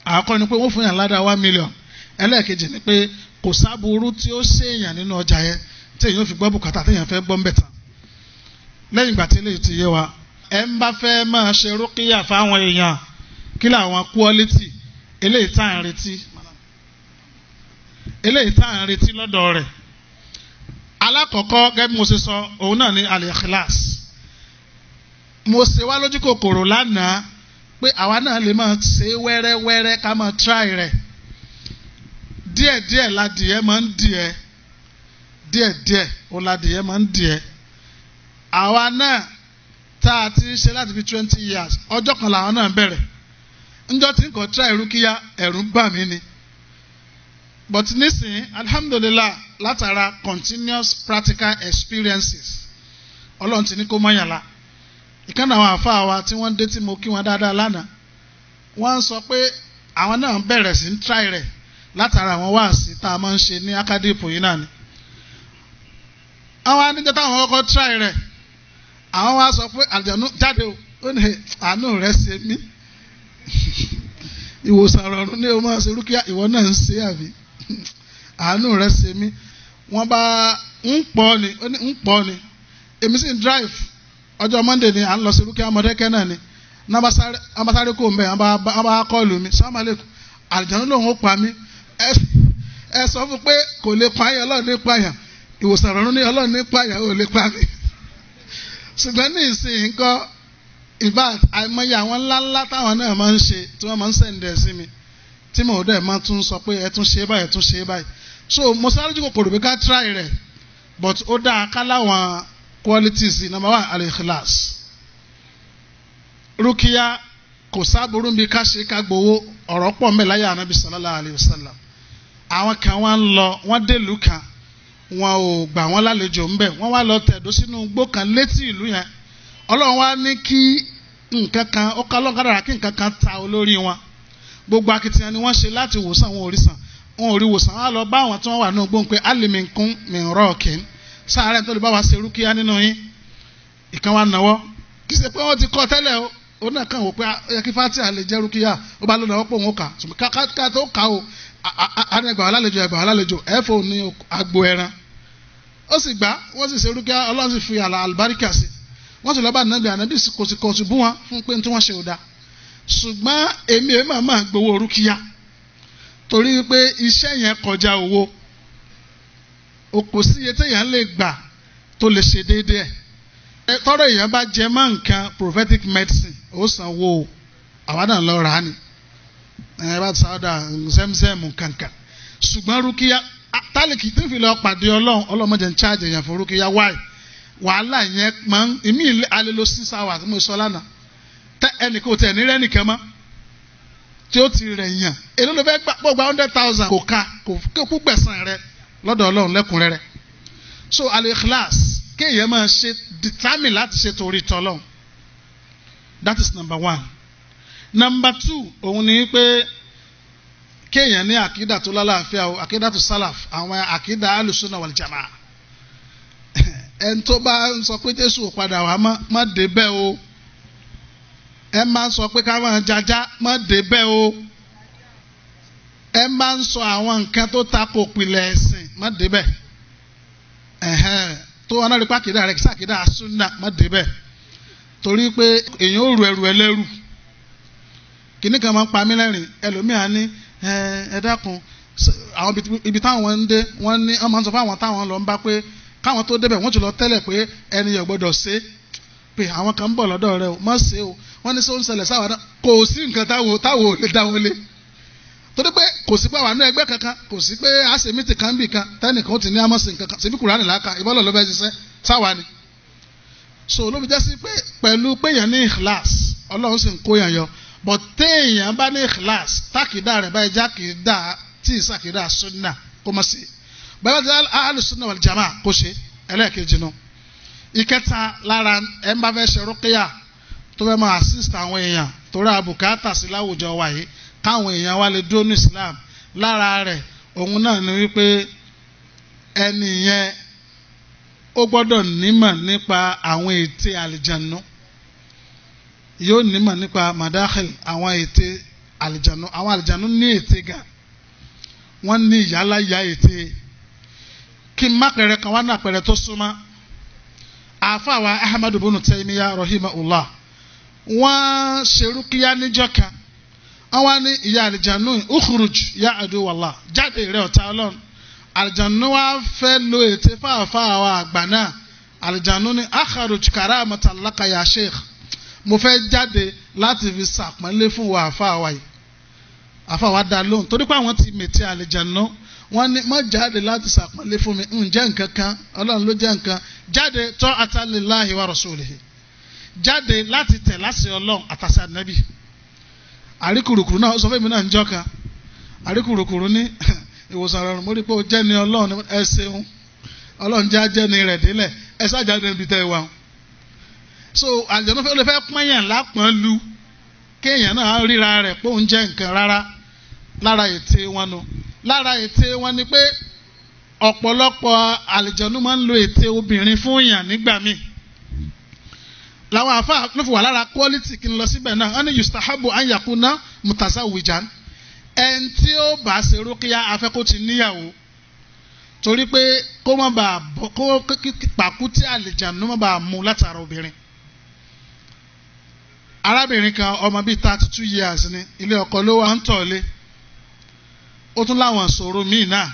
àkọ́kọ́ ni pé wọ́n fún yàn ládàá 1 million ẹlẹ́ẹ̀kejì ni pé kò sábúrú tí ó ṣèyàn nínú ọjà yẹn tí èèyàn fi gbọ́ bùkátà tí èèyàn fẹ́ gbọ́ ń bẹ̀ tán lẹ́yìn ìgbà tí eléyìí ti yé wa ẹ ń bá fẹ́ máa ṣe rúkìyà fáwọn èèyàn kí làwọn quality eléyìí tá à ń retí lọ́dọ̀ rẹ̀ alákọ̀ọ́kọ́ gẹ́gẹ́ bí mo ṣe sọ òun náà ní al-ikhlas mo ṣe wá lójú kòkòrò lánàá pé àwa náà lè máa ṣe wẹ́rẹ́wẹ́rẹ́ ká máa try rẹ̀ díẹ̀díẹ̀ ládìẹ máa ń dìẹ díẹ̀díẹ̀ ó ládìẹ máa ń dìẹ àwa náà tá a ti ṣe láti fi 20 years ọjọ́ kan làwọn náà bẹ̀rẹ̀ ńjọ́ tí nǹkan try rúkìyà ẹ̀rù ń bà mí ni but nísìnyí alhamdulillah látara continuous practical experiences Ọlọ́run ti ní kó mọ̀yànlá ìkànnì àwọn àfáà wa tí wọ́n dé tí mo kí wọn dáadáa lánàá wọ́n sọ pé àwọn náà bẹ̀rẹ̀ sí ń try rẹ̀ látara àwọn wáàsí tá a máa ń ṣe ní akadéèpù yìí náà ni àwọn anìjẹ́ táwọn kọ́kọ́ try rẹ̀ àwọn wá sọ pé àlùjànnú jáde ó ní àánú rẹ̀ ṣe mí ìwòsàn rọrùn ní o máa ṣe rúkìá ìwọ náà ń ṣe àbí àánú rẹ̀ ṣe mí wọ́n bá ń pọ̀ ni èmi sì ń drive ọjọ́ Monday ni à ń lọ sí rúkìá Mọ̀dákẹ́kẹ́ náà ni nabasare kò ń bẹ̀ wọ́n bá kọ́ọ̀lù mi sàlámù aláìkùm àlùjànnú lòun ó pa mí ẹ sọ fún pé kò lè pààyàn Ọlọ́run ní pààyàn ìwòsàn rọrùn ní Ọlọ́run ní pààyàn ò lè pa mí ṣùgbọ́n ní ìsìn nǹkan àìmọye àwọn ńláńlá táwọn náà máa ń ṣe tí wọ́n máa ń sẹ̀ǹdẹ̀ sí mi tí mo dẹ̀ máa tún sọ pé ẹ tún ṣe báyìí ẹ tún ṣe báyìí so mo sáré jù kòkòrò bí ká try rẹ̀ but ó dáa ká láwọn qualities number 1 al-ikhlas rúkìá kò sábúrú bí ká ṣe ká gbowó ọ̀rọ̀ pọ̀ mẹ́láyà Ànábì sallallahu alayhi wa sallam àwọn kan wọ́n ń lọ wọ́n dé ìlú kan wọn ò gbà wọ́n lálejò ńbẹ̀ wọ́n wá lọ tẹ̀dó sínú igbó kan létí ìlú yẹn Ọlọ́run wá ní kí nǹkan kan ó ká lọ́n kádàrá kí nǹkan kan ta olórí wọn gbogbo akitiyan ni wọ́n ṣe láti wòsàn wọn ò rí wòsàn wọn lọ bá àwọn tí wọ́n wà nínú gbóhùn pé aliminkun minrokin sáárẹ̀ tó lè bá wa ṣe rúkìá nínú yín ìkan wa náwó kì í ṣe pé wọ́n ti kọ́ tẹ́lẹ̀ o ó náà kàn wò pé ẹ kí Fatiha lè jẹ́ rúkìá ó bá lọ́nà ọ̀pọ̀ òun ó kà ká tó kà ó ẹgbàá alálejò ẹ̀fọ́ ní agbo ẹran ó sì gbà wọ́n sì ṣe rúkìá Ọlọ́run sì fi àlùbáríkà sí wọ́n sì lọ bá ànábì kò sì bú wọn fún pé tí wọ́n ṣe ò dáa ṣùgbọ́n èmi máa gbowó rúkìá torí pé iṣẹ́ yẹn kọjá owó o kò sí iye téèyàn lè gbà tó lè ṣe déédéé ẹ̀ tọ́rọ̀ èèyàn bá jẹ mọ́ nǹkan prophetic medicine ó sanwó àwa náà lọ rà á ni ẹ bá sáwọ́dà zẹ́mzẹ́mù kankan ṣùgbọ́n rúkìá tálíkì tó fi lọ pàdé ọlọ́mọdé ń charge èèyàn fún rúkìá wáì wàhálà yẹn máa ń ìmí alẹ́ lọ 6 hours mo sọ lánàá tẹ ẹnì kò tẹ̀ ní rẹ́ nìkan mọ́ tí ó ti rẹ̀ yàn èló ló fẹ́ gbà 100,000 kò ká kò kú gbẹ̀sán rẹ lọ́dọ̀ Ọlọ́run lẹ́kùnrẹ́rẹ́ so al-ikhlas kéèyàn máa ṣe determine láti ṣe torí tọ́lọ́run that is number 1. Number 2 òun ni pé kéèyàn ní àkídà tó lálàáfíà o àkídà tó sálàf àwọn àkídà alùsùnà wal jamaa ẹni tó bá ń sọ pé Jésù ò padà wá má dé bẹ́ẹ̀ o ẹ máa ń sọ pé ká máa jajá má dé bẹ́ẹ̀ o ẹ máa ń sọ àwọn nǹkan tó tako pilẹ̀ ẹ̀sìn má dé bẹ́ẹ̀ tó wọn náà rí pàkídà rẹ̀ sàkídà súnà má dé bẹ́ẹ̀ torí pé èèyàn ò rù ẹrù ẹlẹ́rù kìnnì kan máa ń pa mí lẹ́rìn ẹlòmíà ní ẹ dákun àwọn ibi táwọn ń dé wọ́n ní wọ́n máa ń sọ fún àwọn táwọn lọ ń bá pé káwọn tó débẹ̀ wọ́n ti lọ tẹ́lẹ̀ pé ẹni yẹn gbọ́dọ̀ ṣe pé àwọn kan ń bọ̀ lọ́dọ̀ rẹ o má ṣe o wọ́n ní sọ ń ṣẹlẹ̀ sáwọn náà kò sí nǹkan táwọn ò lè dá wọn lé torí pé kò sí pé àwọn àánú ẹgbẹ́ kankan kò sí pé àṣemítì kan bì kan tẹ́nìkan ó ti ní àmọ́sí nǹkan kan síbí Kùránì làákà ìbọ́lọ̀ ló fẹ́ ṣiṣẹ́ sáwa ni so ló fi jẹ́ sí pé pẹ̀lú pé yẹn ní ikhlas Ọlọ́run sì ń kó yẹn yọ but téèyàn bá ní ikhlas tákìdá rẹ̀ báyìí jákèjá tí ìsàkìdá sunna kó mọ̀ sí bẹ́ẹ̀ bá ti al-sunna wal jamaa kó ṣe ẹlẹ́ẹ̀kejì náà ìkẹta lára ẹ̀ ń bá fẹ́ ṣe rúkìá tó fẹ́ máa assist àwọn èèyàn torí àbùkátà sí láwùjọ wa yìí káwọn èèyàn wa lè dúró ní Islam lára rẹ̀ òun náà ni wípé ẹni yẹn ó gbọ́dọ̀ nímọ̀ nípa àwọn ète àlìjànú yóò nímọ̀ nípa madakhil àwọn ète àlìjànú àwọn àlìjànú ní ète gan wọ́n ní ìyálà ya ète kí n má pẹ̀rẹ̀ kan wá ní àpẹẹrẹ tó súnmọ́ àfàwà Ahmadu bunu Taymiya rahimahullah wọ́n ṣe rúkìá níjọ́ kan wọ́n ní ìyá àlìjànú ukhruj ya aduwallah jáde rẹ̀ ọ̀tá Ọlọ́run àlìjànú wa fẹ́ lo ète fáfáà wa àgbà náà àlìjànú ní akhruj karamatan laka ya sheikh mo fẹ́ jáde láti fi sàpọ́nlé fún wa àfáà yìí àfáà wa dá lóhùn torí pé àwọn ti mètè àlìjànú wọ́n ní má jáde láti sàpọ́nlé fún mi ǹjẹ́ nǹkan kan Ọlọ́run ló jẹ́ nǹkan jáde ta'atan lillahi wa rasulihi jáde láti tẹ̀ láti Ọlọ́run àtàṣà ànábì àríkùrùkùrù náà ó sọ fún mi náà ń jọ́ kan àríkùrùkùrù ní ìwòsàn ọ̀rọ̀ mo rí pé ó jẹ́ ni Ọlọ́run ẹ ṣeun Ọlọ́run já jẹ́ ni rẹ̀ délẹ̀ ẹ ṣáàjáde níbi tẹ́ ẹ wà. so àlùjànnú fẹ́ lè fẹ́ pọ́nyàn lápọ́n lu kéèyàn náà ríra rẹ̀ pé òun jẹ́ nǹkan rárá lára ète wọn nu lára ète wọn ni pé ọ̀pọ̀lọpọ̀ àlùjànnú máa ń lo ète obìnrin fún yàn nígbà míì làwọn àfa ló fi wà lára quality kí n lọ síbẹ̀ náà wọ́n ní yustahabu an yakuna mutazawijan ẹni tí ó bá ṣe rúkìá afẹ́kó ti níyàwó torí pé kó má bàa kó pàkútí àlìjànú má bàa mú látara obìnrin. arábìnrin kan ọmọ bíi 32 years ni ilé ọkọ ló wà ń tọ̀lé ó tún láwọn ìṣòro míì náà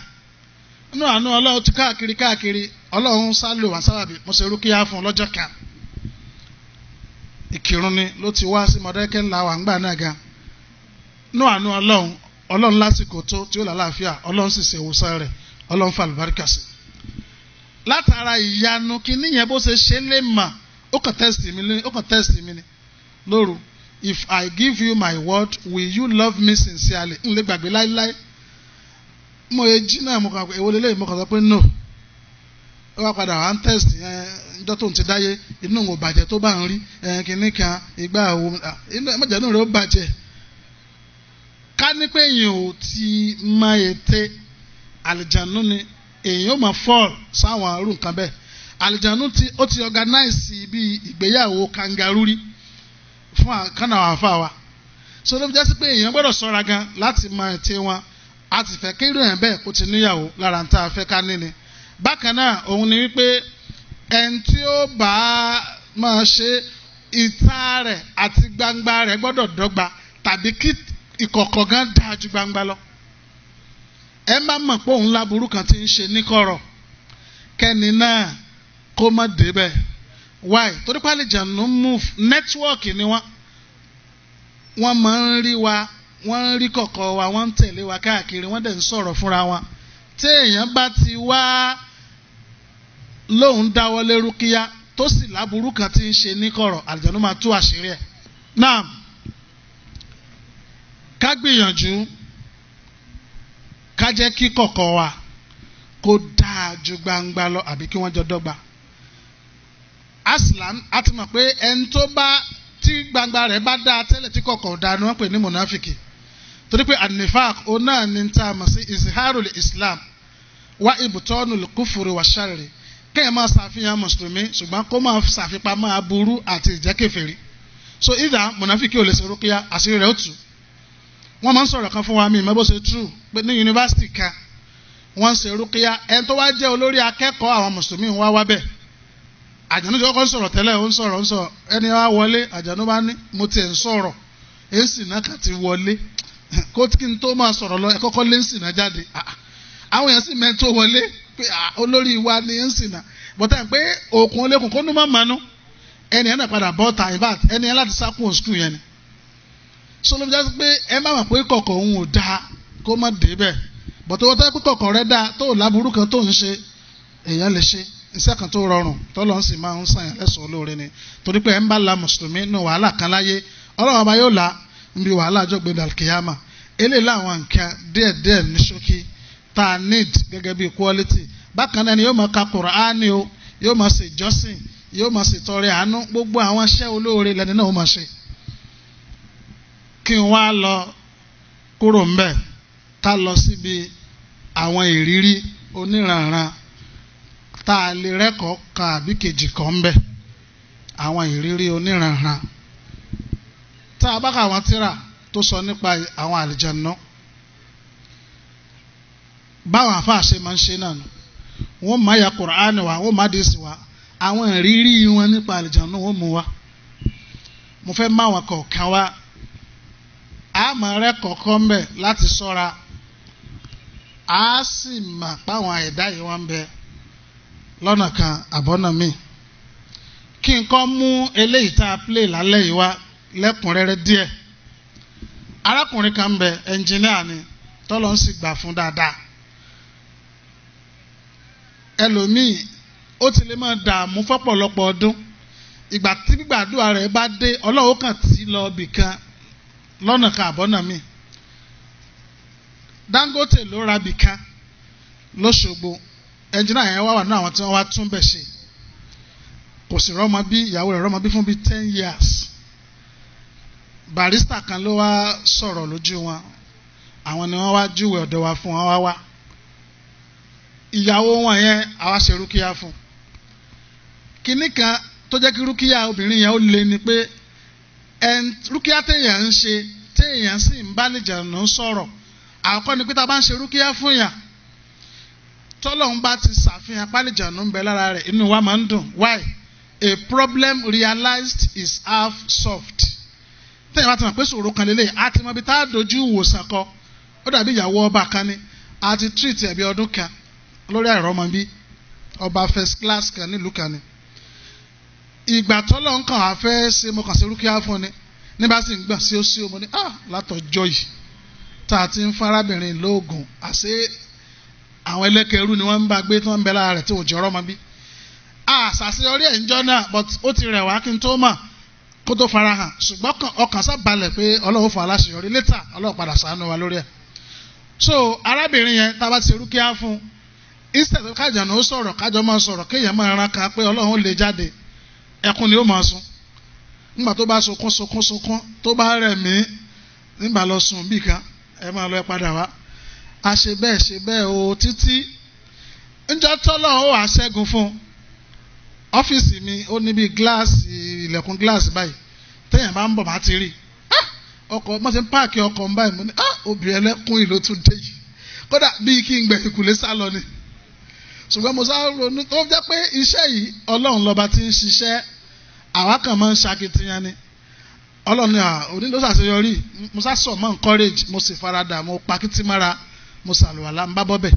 inú àánú Ọlọ́run ti káàkiri Ọlọ́run sálò wá sábàbí mo ṣe rúkìá fún lọ́jọ́ kan Ìkìrun ni ló ti wá sí Mọ̀dákẹ́kẹ́ ńlá wà ńgbà náà gan inú àánú Ọlọ́run Ọlọ́run lásìkò tó tí ó lálàáfíà Ọlọ́run sì ṣe ìwòsàn rẹ̀ Ọlọ́run fa àlùbáríkà sí. Látara ìyanu kíní yẹn bó ṣe ṣe lè mà ó kàn test mi ni lóru. If I give you my word, will you love me sincerely? N lè gbàgbé láíláí. Mo yẹ jí náà mo kàn pé èwo lélẹ́yìn mo kàn sọ pé no. Ó wá padà wá ń test yẹn njọ́ tó ń ti dáyé inú òun ò bàjẹ́ tó bá ń rí kìíní kan ìgbà wo mọ̀jẹ̀ inú rẹ̀ ó bàjẹ́. Ká ní pé èèyàn ò ti máa ète àlìjànú ni èèyàn ó máa fall sáwọn àrùn kan bẹ́ẹ̀. Àlìjànú ó ti organize bí ìgbéyàwó kangaroo rí fún àkànnà àwọn àfa wa. So ló fi jẹ́ sí pé èèyàn gbọ́dọ̀ ṣọ́ra gan láti máa ète wọn. A ti fẹ́ kí irú ẹ̀ bẹ́ẹ̀ kó ti níyàwó lára ń tá a fẹ́ ká ní ni. Bákan náà òun ni wípé ẹni tí ó bá máa ṣe ìta rẹ̀ àti gbangba rẹ̀ gbọ́dọ̀ dọ́gba tàbí kí ìkọ̀kọ̀ gan dáa ju gbangba lọ. Ẹ má mọ̀ pé òun láburú kan ti ń ṣe níkọ̀rọ̀ kẹ́ni náà kó má débẹ̀. Why? Torí pé àlìjànú move network ni wọ́n máa ń rí wa wọ́n ń rí kọ̀kọ̀ wa wọ́n ń tẹ̀lé wa káàkiri wọ́n dẹ̀ ń sọ̀rọ̀ fúnra wọn. Tí èèyàn bá ti wá lóun dáwọ́lé rúkíyá tó sì láburú kan ti ń ṣe níkọ̀rọ̀ àlìjànú máa tú àṣírí ẹ̀. Náà ká gbìyànjú ká jẹ́ kí kọ̀kọ̀ wa kó dáa ju gbangba lọ àbí kí wọ́n jọ dọ́gba. Aslan a ti mọ̀ pé ẹni tó bá tí gbangba rẹ̀ bá dáa tẹ́lẹ̀ tí kọ̀kọ̀ dáa ni wọ́n pè ní mùnáfìkì. Torí pé an-nifaq òun náà ní ta mọ̀ sí izharul islam wa ibtanul kufri wa sharri. Kéèyàn máa ṣàfihàn mùsùlùmí ṣùgbọ́n kó máa ṣàfipamọ́ aburú àti ìjẹ́kèfèrí. So either mùnáfìkì ò lè ṣe rúkíyà àṣírí rẹ̀ ó tú. Wọ́n máa ń sọ̀rọ̀ kan fún wa mi ìmọ̀ bó ṣe true pé ní yunifásitì kan wọ́n ń ṣe rúkíyà ẹni tó wá jẹ́ olórí akẹ́kọ̀ọ́ àwọn mùsùlùmí ń wá bẹ̀. Àjànú tí wọ́n kọ́ ń sọ̀rọ̀ tẹ́lẹ̀ ó ń sọ̀rọ̀ ẹni wá wọlé àjànú bá ní mo tiẹ̀ ń sọ̀rọ̀ èsì náà kà ti wọlé kó kí n tó máa sọ̀rọ̀ lọ ẹ kọ́kọ́ lé ń sìn náà jáde. Àwọn èèyàn sì mẹ́tò wọlé pé olórí wa ni ń sìn náà bọ́tà pé òkun olókun kó ní má manú ẹni ẹ̀ náà padà bọ́ ta ìbáàtì ẹni ẹ̀ láti sákùn skul yẹn ni. So ló fi jásí pé ẹ má mọ̀ pé kọ̀kọ̀ òun ò dáa kó má dé bẹ́ẹ̀ bọ̀tọ̀ wọ́n tẹ́ pé kọ̀kọ̀ rẹ dáa tó láburú kan tó ń ṣe èèyàn lè ṣe iṣẹ́ kan tó rọrùn tọ́lọ́ ń sì máa ń sàn yàn lẹ́sùn olóore ni torí pé ẹ ń bá la mùsùlùmí nù wàhálà kan láyé Ọlọ́run ọba yóò la níbi wàhálà àjọgbé dàlkìyàmà eléyìí láwọn nǹkan díẹ̀díẹ̀ ní ṣókí tá a need gẹ́gẹ́ bí quality. Bákan náà ni yóò máa ka Kùránì o yóò máa ṣe ìjọsìn yóò máa ṣe tọrẹ àánú gbogbo àwọn iṣẹ́ olóore lẹ́ni náà ó máa ṣe. Kí n wá lọ kúrò ńbẹ̀ ká lọ síbi àwọn ìrírí oníranran tá a lè rẹ́kọ̀ọ́ kan àbí kejì kan ńbẹ̀ àwọn ìrírí oníranran tá a bá ka àwọn tírà tó sọ nípa àwọn àlìjànnú báwọn àfáà ṣe máa ń ṣe náà nù wọ́n máa ya Kùránì wa wọ́n máa dé sí wa àwọn ìrírí wọn nípa àlìjànnú wọ́n mú wa. Mo fẹ́ máa wọn kọ̀ọ̀kan wá a máa rẹ́kọ̀ọ́ kọ́ ńbẹ̀ láti ṣọ́ra a sì mà páwọn ẹ̀dá yìí wọ́n ń bẹ lọ́nà kan àbọ́nà míì. Kí n kọ́ mú eléyìí tá a play lálẹ́ yìí wá lẹ́kùnrẹ́rẹ́ díẹ̀. Arákùnrin kan ń bẹ ẹnjìníà ni tọ́lọ́ ń sì gbà fún dáadáa. Ẹlòmíì ó ti lè máa dààmú fọ́pọ̀lọpọ̀ ọdún ìgbà tí gbígbàdúrà rẹ̀ bá dé Ọlọ́run kàn tí lọ bì kan lọ́nà kan àbọ́nà míì. Dangote ló ra bì kan lọ́ṣogbo ẹnjìníà yẹn wá wà ní àwọn tí wọ́n wá tún bẹ̀ ṣe kò sì rọ́mọ bí ìyàwó rẹ̀ rọ́mọ bí fún bí 10 years. Barista kan ló wá sọ̀rọ̀ lójú wọn àwọn ni wọ́n wá júwe ọ̀dọ̀ wa fún wọn wá ìyàwó wọn yẹn àwa ṣe rúkìá fún. Kinní kan tó jẹ́ kí rúkìá obìnrin yẹn ó le ni pé rúkìá téèyàn ń ṣe téèyàn sì ń bá àlìjànnú sọ̀rọ̀ àkọ́kọ́ ni pé tá a bá ń ṣe rúkìá fún yàn tọ́lọ́hún bá ti ṣàfihàn pálíjànú ń bẹ lára rẹ̀ inú wa máa ń dùn. Why? A problem realized is half solved. Tẹ́yìn bá ti mọ̀ pé ṣòro kan lélẹ̀ a ti mọ ibi tá a dojú ìwòsàn kọ ó dàbí ìyàwó ọba kan ní a ti treat ẹ̀bí ọdún kan lórí àìrọ́mọbí ọba first class kan nílùú kan ni. Ìgbà tọ́lọ́hún kan wá fẹ́ ṣe mo kàn ṣe rúkìá fún ni ní bá sì ń gbà sí ó sí omo ní látọjọ́ yìí tá a ti ń farábìnrin lóògùn àṣé àwọn ẹlẹ́kẹ̀rú ni wọ́n ń bá gbé tí wọ́n ń bẹ lára rẹ̀ tí òjò ọ̀rọ̀ máa bí. Àṣàṣeyọrí ẹ̀ ń jọ náà but ó ti rẹ̀ wá kí n tó mọ̀ kó tó fara hàn ṣùgbọ́n ọkàn sábàlẹ̀ pé Ọlọ́run fún aláṣeyọrí létà Ọlọ́run padà ṣàánú wa lórí ẹ̀. So arábìnrin yẹn tá a bá ti rúkìá fún instead of kájànú ó sọ̀rọ̀ kájọ máa sọ̀rọ̀ kéèyàn máa ran kan pé Ọlọ́run lè jáde ẹkún ni ó máa sun nígbà tó bá sunkún tó bá rẹ̀ mí nígbà lọ sùn bí kan ẹ máa lọ ẹ padà wá a ṣe bẹ́ẹ̀ o títí ńjọ́ tọ́lọ́run ó wàá ṣẹ́gun fún ọ́fíìsì mi ó ní bí gíláàsì ilẹ̀kùn gíláàsì báyìí téèyàn bá ń bọ̀ bá ti rí ọkọ̀ mo ti ń páàkì ọkọ̀ ń báyìí mo ní obìnrin ẹlẹ́kùn ìlú tún dé yìí kódà bíi kí n gbẹ̀ ìkùlé sá lọ ni ṣùgbọ́n mo sá ronú tó jẹ́ pé iṣẹ́ yìí Ọlọ́run lọ́ba ti ń ṣiṣẹ́ àwa kan máa ń ṣakitiyan ni Ọlọ́run ni òní ló ṣàṣeyọrí mo sá sọ mọ́ encourage mo sì farada mo pa kìtì mára mo ṣàlùwàlá ń bá bọ́ bẹ̀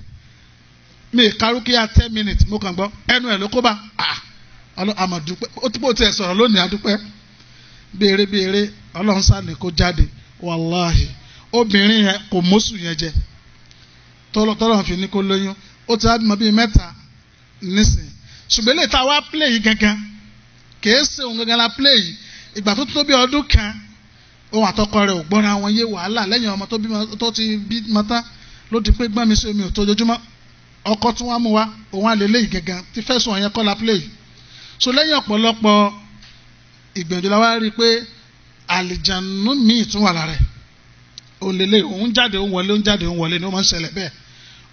mi kárúkíyà 10 minutes mo kàn gbọ́ ẹnu ẹ̀ ló kó bá àmọ̀ dúpẹ́ ó tí bó tiẹ̀ sọ̀rọ̀ lónìí adúpẹ́ béèrè Ọlọ́run sáni kó jáde wàláhì obìnrin yẹn kò mọ́sù yẹn jẹ tọ́lọ́run fi ní kó lóyún ó ti wá bímọ bíi 3 nísìn ṣùgbọ́n lè ta wá play yìí gangan kìí ṣe òun gangan la play yìí ìgbà tó tó bí ọdún kan òun àtọkọ rẹ̀ ò gbọ́ra wọn yé wàhálà lẹ́yìn ọmọ tó ti bímọ tán ló di pé gbọ́n mi sí omi ò tó ojoojúmọ́ ọkọ tún wá mú wa òun àlè léyìí gangan tí fẹ́sùn ọ̀yẹn kọ́ la play yìí so lẹ́yìn ọ̀pọ̀lọpọ̀ ìgbìyànjú la wá rí i pé àlìjànú míì tún wà lára ẹ̀ òun lè lé òun jáde òun wọlé ni ó máa ń ṣẹlẹ̀ bẹ́ẹ̀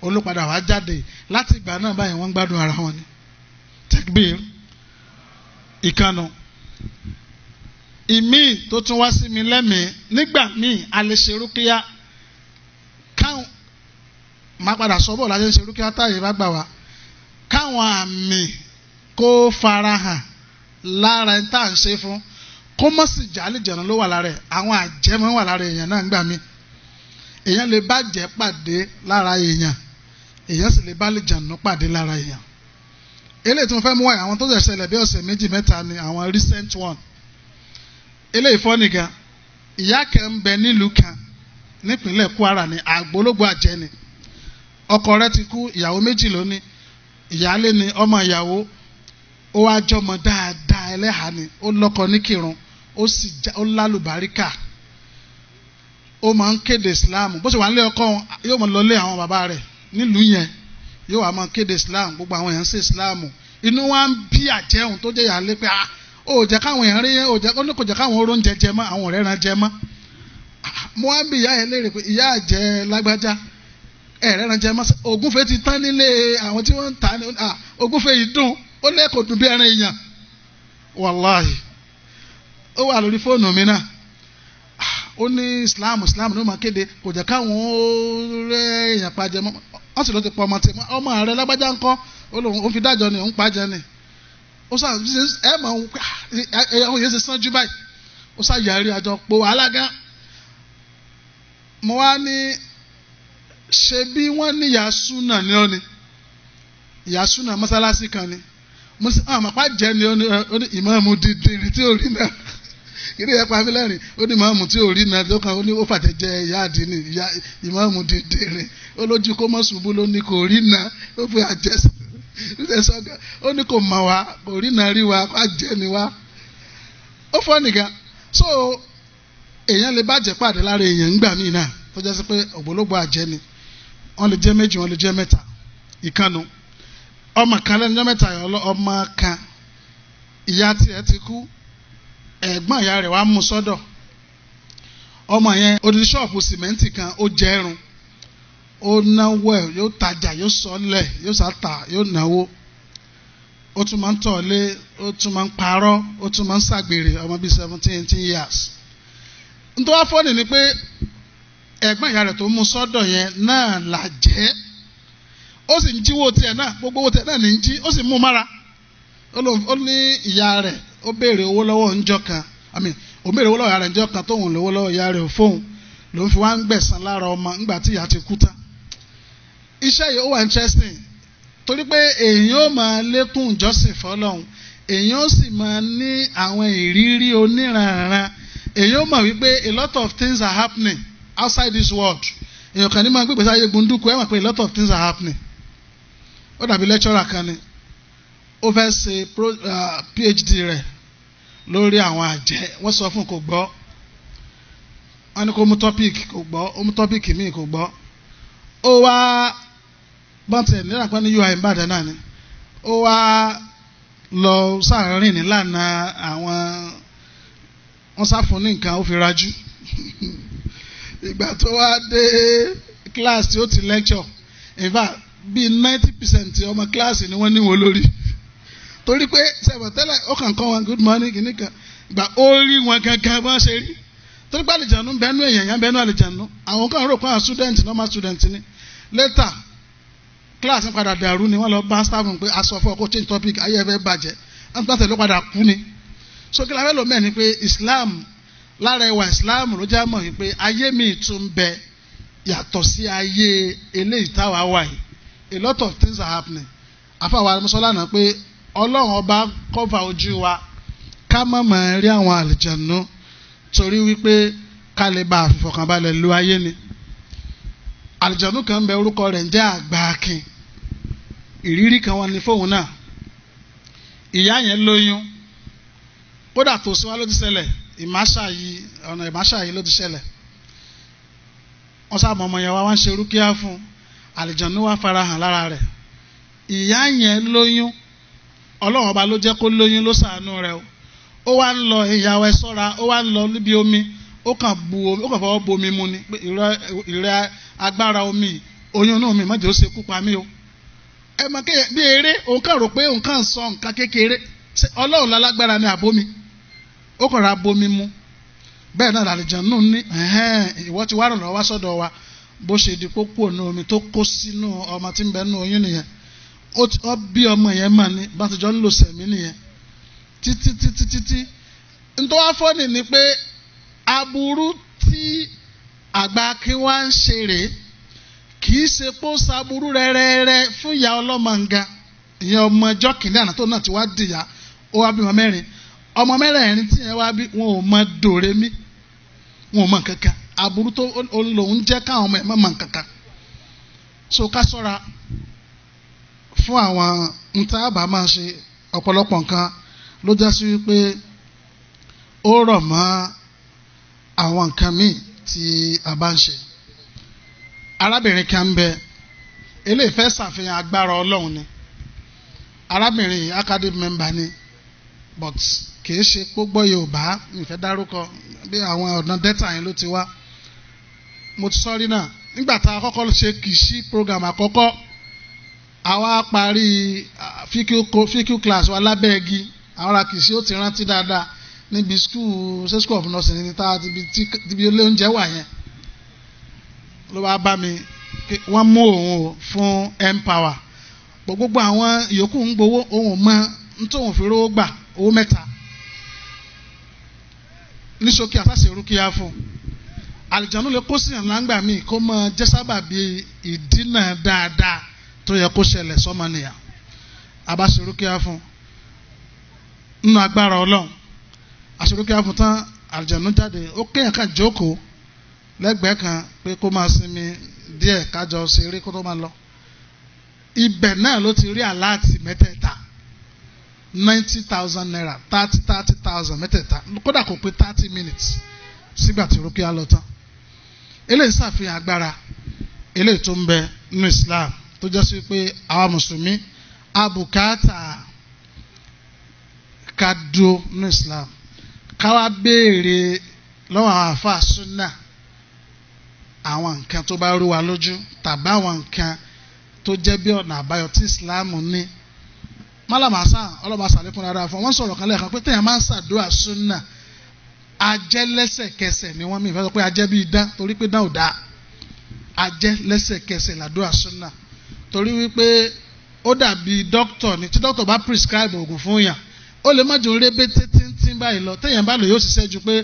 olùpadà wá jáde láti ìgbà náà báyìí wọ́n ń gbádùn ara wọn ni tekbir ìkànnù ìmíì tó tún wá sí mi lẹ́mìí nígbà míì a lè ṣe rúkìá káwọn máa padà sọ́bọ̀ láti ṣe rúkìá táyé bá gbà wá káwọn àmì kó farahàn lára ẹni tá à ń ṣe fún kó mọ̀ sí jàlíjànú ló wà lára ẹ̀ àwọn àjẹmọ́ wà lára èèyàn náà nígbà míì èèyàn lè bá jẹ́ pàdé lára èèyàn sì lè bá lè jànú pàdé lára èèyàn. Eléyìí tí mo fẹ́ mú wáyé àwọn tó ṣẹlẹ̀ bí ọ̀sẹ̀ 2-3 ni àwọn recent one. Eléyìí fọ́ nìkan ìyá kan ń bẹ nílùú kan nípínlẹ̀ Kwara ní àgbólógbò àjẹ́ ni ọkọ rẹ̀ ti kú ìyàwó 2 ló ní ìyáálé ni ọmọ ìyàwó ó wá jọmọ dáadáa ẹlẹ́hàá ni ó lọ́kọ ní Kírun ó lálùbáríkà ó máa ń kéde Islam bó ṣe wà nílé ọkọ yóò máa lọlé àwọn bàbá rẹ̀ nílùú yẹn yóò wá máa kéde Islam gbogbo àwọn èèyàn ń ṣe Islam inú wa ń bí àjẹun tó jẹ́ ìyáálé pé ó jẹ́ káwọn èèyàn rí ó ní kò jẹ́ káwọn oróúnjẹ jẹ mọ́ àwọn ọ̀rẹ́ ran jẹ mọ́ mo wá ń bí ìyá yẹn léèrè pé ìyá àjẹ́ lágbájá ẹ̀rẹ́ ran jẹ mọ́ ògúnfe ti tán nílé àwọn tí wọ́n ń ta ògúnfe yìí dùn ó lẹ́kọ̀ọ́ dùn bí ẹran èèyàn wàláhì ó wà lórí fóònù mi náà ó ní Islam ló máa kéde kò jẹ́ káwọn rẹ́ èèyàn pa jẹ mọ́ wọ́n sì ló ti pọ̀ ọmọ rẹ̀ lágbájá ńkọ́ ó fi dájọ́ ni òun pa jẹ ni ó sà ẹ mọ̀ ẹ̀yàwó yẹn ṣe sánjú báyìí ó sà yàrí àjọ po alága mo wá ní ṣe bí wọ́n ní yasuna ni ó ní yasuna mọ́sálásí kan ni àmàpá jẹ́ ni ó ní ìmáàmù dídìrín tí ò rí náà kìnìún yẹn pa mí lẹ́rìn ó ní ìmáàmù tí ò rí náà tó kàn ó ní ó fàtẹ́jẹ́ ìyá àdínì ìmáàmù dídìrín ó lójú kó mọ̀ ṣubú ló ní kò rí náà ó fi àjẹsí ó ní kò mọ̀ wá kò rí náà rí wa kó àjẹ́ ni wá ó fọ́ nìkan so èèyàn lè bàjẹ́ pàdé lára èèyàn ńgbà míì náà tó jẹ́ sí pé ògbólógbò àjẹ́ ni wọ́n lè jẹ́ 2 wọ́n lè jẹ́ 3 ìkànnù ọmọ kan lẹ́nu jẹ́ 3 ọmọ kan ìyá tiẹ̀ ti kú ẹ̀gbọ́n ìyá rẹ̀ wá mú sọ́dọ̀ ọmọ yẹn odidi ṣọ́ọ̀bù sìmẹ́ǹtì kan ó jẹ́ ẹrun ó náwó ẹ̀ yóò tajà yóò sọ́lẹ̀ yóò sàtà yóò náwó ó tún máa ń tọ̀lé ó tún máa ń parọ́ ó tún máa ń ṣàgbèrè ọmọ bíi 17-18 years. nítorí wá fọ́ọ̀nì ni pé ẹ̀gbọ́n ìyá rẹ̀ tó mú sọ́dọ̀ yẹn náà là jẹ́ ó sì ń jíwó tiẹ̀ náà gbogbo owó tiẹ̀ náà ní ń jí ó sì mú mára ó ní ìyá rẹ̀ ó béèrè owó lọ́wọ́ ńjọ́ kan ó béèrè owó lọ́wọ́ ìyá rẹ̀ ńjọ́ kan tóun lówó lọ́wọ́ ìyá rẹ̀ fóun ló ń fi wá ń gbẹ̀san lára ọmọ ńgbà tí ìyá ti kú tán. iṣẹ́ yìí ó wà interesting torí pé èèyàn ó máa lékún ìjọsìn fọ́lọ́run èèyàn ó sì máa ní àwọn ìrírí oníranran èèyàn ó mọ̀ wípé a lot of things are happening outside this world èèyàn kan ní máa ń gbé gbèsè ayé gbunduku ẹ mọ̀ pé a lot of things are happening. Ó dàbí lecturer kan ni ó fẹ́ ṣe PhD rẹ̀ lórí àwọn àjẹ́ wọ́n sọ fún kò gbọ́ wọ́n ní kó mú topic kò gbọ́ ó mú topic míì kò gbọ́ ó wá bọ́ǹtẹ̀ nígbà pé ní UI Ìbàdàn náà ni ó wá lọ sáàárín nílànà àwọn wọ́n sáfún ní nǹkan ó fi rajú ìgbà tó wá dé class tí ó ti lecture in fact bíi 90% ọmọ kíláàsì ni wọ́n níwò lórí torí pé sẹ́wọ̀n tẹ́lẹ̀ ó kàn kọ́ wọn good morning kìíní kan ìgbà ó rí wọn gangan bọ́n ṣe rí torí pé àlìjànú bẹ́ẹ̀nu èèyàn yẹn bẹ́ẹ̀nu àlìjànú àwọn kan rò pé àwọn student normal student ni later class ń padà dàrú ni wọ́n lọ bá staff pé aṣọ fún ọkọ̀ change topic ayé ẹ fẹ́ bàjẹ́ àtúntàtẹ̀ ló padà kú ni so kí la fẹ́ lò mẹ́ẹ̀ ni pé Islam lára ẹwà Islam ló já mọ̀ wípé ayé mi tún bẹ yàtọ̀ sí ayé eléyìí táwa wà yìí a lot of things are happening àfàwọn àmúṣọlá náà pé Ọlọ́run ọba kọ́fà ojú wa ká má máa rí àwọn àlìjànú torí wípé ká lè bá àfìfọ̀kànbalẹ̀ lu ayé ni àlìjànú kan bẹ orúkọ rẹ̀ ń jẹ́ Àgbàkin ìrírí kan wọn ni fóun náà ìyá yẹn lóyún kódà tó sí wa ló ti ṣẹlẹ̀ ọ̀nà ìmáṣà yìí ló ti ṣẹlẹ̀ wọ́n sábà ọmọ yẹn wá ń ṣe rúkíá fún àlìjànú wá farahàn lára rẹ̀ ìyá yẹn lóyún Ọlọ́run ọba ló jẹ́ kó lóyún ló ṣàánú rẹ̀ ó wá ń lọ ìyàwó ẹ sọ́ra ó wá ń lọ níbi omi ó kàn fọwọ́ bu omi mu ni pé ìrẹ́ agbára omi oyún náà mi mọ̀jẹ̀ ó ṣe kú pa mí o ẹ mọ̀ kí bí eré òun kàn rò pé òun kàn sọ nǹkan kékeré Ọlọ́run lálágbára ní àbomi ó kàn ra bomi mu bẹ́ẹ̀ náà àlìjànú ní ìwọ ti wá ràn lọ́wọ́ sọ́dọ̀ wa bó ṣe di pópó ní omi tó kó sínú ọmọ tí ń bẹ nínú oyún nìyẹn ó bí ọmọ yẹn mà ní bá ti jọ ń lò sẹ̀mí nìyẹn títí nítorí wá fọ́nì ni pé aburú tí Àgbàkin wá ń ṣe rèé kì í ṣe pé ó ṣaburú rẹ́rẹ́rẹ́ fún ìyá ọlọ́mọǹga ìyẹn ọmọ ẹjọ́ kìnìún àná tó náà ti wá dìyà ó wá bímọ mẹ́rin ọmọ mẹ́rẹ̀ẹ̀rin tí yẹn wá bí wọn ò mọ dòrèmí wọn ò mọ kankan aburú tó lòun jẹ́ káwọn ọmọ ẹ̀ mọ̀ mọ̀ kankan so ká sọ́ra fún àwọn ntàbà máa ṣe ọ̀pọ̀lọpọ̀ nǹkan ló já sí wípé ó rọ̀ mọ́ àwọn nǹkan míì tí a bá ń ṣe. Arábìnrin kan ń bẹ eléyìí fẹ́ ṣàfihàn agbára Ọlọ́run ni arábìnrin academy member ni but kìí ṣe gbogbo Yorùbá ìfẹ́ dárúkọ bí àwọn ọ̀nà dẹ́tà yẹn ló ti wá mo ti sọ́rí náà nígbà tá a kọ́kọ́ ṣe kìsí program àkọ́kọ́ àwa parí fíkú class wa lábẹ́ igi àwọn ará kìsí ó ti rántí dáadáa níbi school of nursing ní tá ibi ilé oúnjẹ wà yẹn ló wá bá mi wọ́n mú òun fún empower gbogbo àwọn ìyókù ń gbowó òun mọ nítorí fi rówó gbà owó mẹ́ta ní ṣókí àtàṣe rúkìá fún àlìjànú lè kó síyàn láǹgbà míì kó mọ jẹ́sábà bíi ìdínà dáadáa tó yẹ kó ṣẹlẹ̀ sọ́mọnìyàn àbáṣe rúkìá fún nínú agbára Ọlọ́run àṣẹ rúkìá fún tán àlìjànú jáde ó kéèyàn kan jókòó lẹ́gbẹ̀ẹ́ kan pé kó máa sinmi díẹ̀ kájọ ṣeré kó tó máa lọ ibẹ̀ náà ló ti rí aláàtì mẹ́tẹ̀ẹ̀ta 90,000 naira 30,000 mẹ́tẹ̀ẹ̀ta kódà kò pé 30 minutes sígbà tí rúkìá lọ tán eléyìí ṣàfihàn agbára eléyìí tó ń bẹ nínú Islam tó jẹ́ sí pé àwa mùsùlùmí abùkátà ká dúró nínú Islam ká wá béèrè lọ́wọ́ àwọn àfáà súnà àwọn nǹkan tó bá rú wa lójú tàbí àwọn nǹkan tó jẹ́ bí ọ̀nà àbáyọ tí Islam ní málàmásá ọlọ́mọ àṣàlékún rárá fún wọn sọ̀rọ̀ kan lẹ́ẹ̀kan pé téèyàn máa ń ṣàdúrà súnà ajẹ́ lẹ́sẹ̀kẹsẹ̀ ni wọ́n mi ìfẹ́ sọ pé ajẹ́ bíi dán torí pé dán ò dá ajẹ́ lẹ́sẹ̀kẹsẹ̀ làdúrà súnà torí wípé ó dàbí dókítọ̀ ni tí dókítọ̀ bá prescribe oògùn fún yàn ó lè má jò rébé tíntín báyìí lọ téèyàn bá lò yóò ṣiṣẹ́ ju pé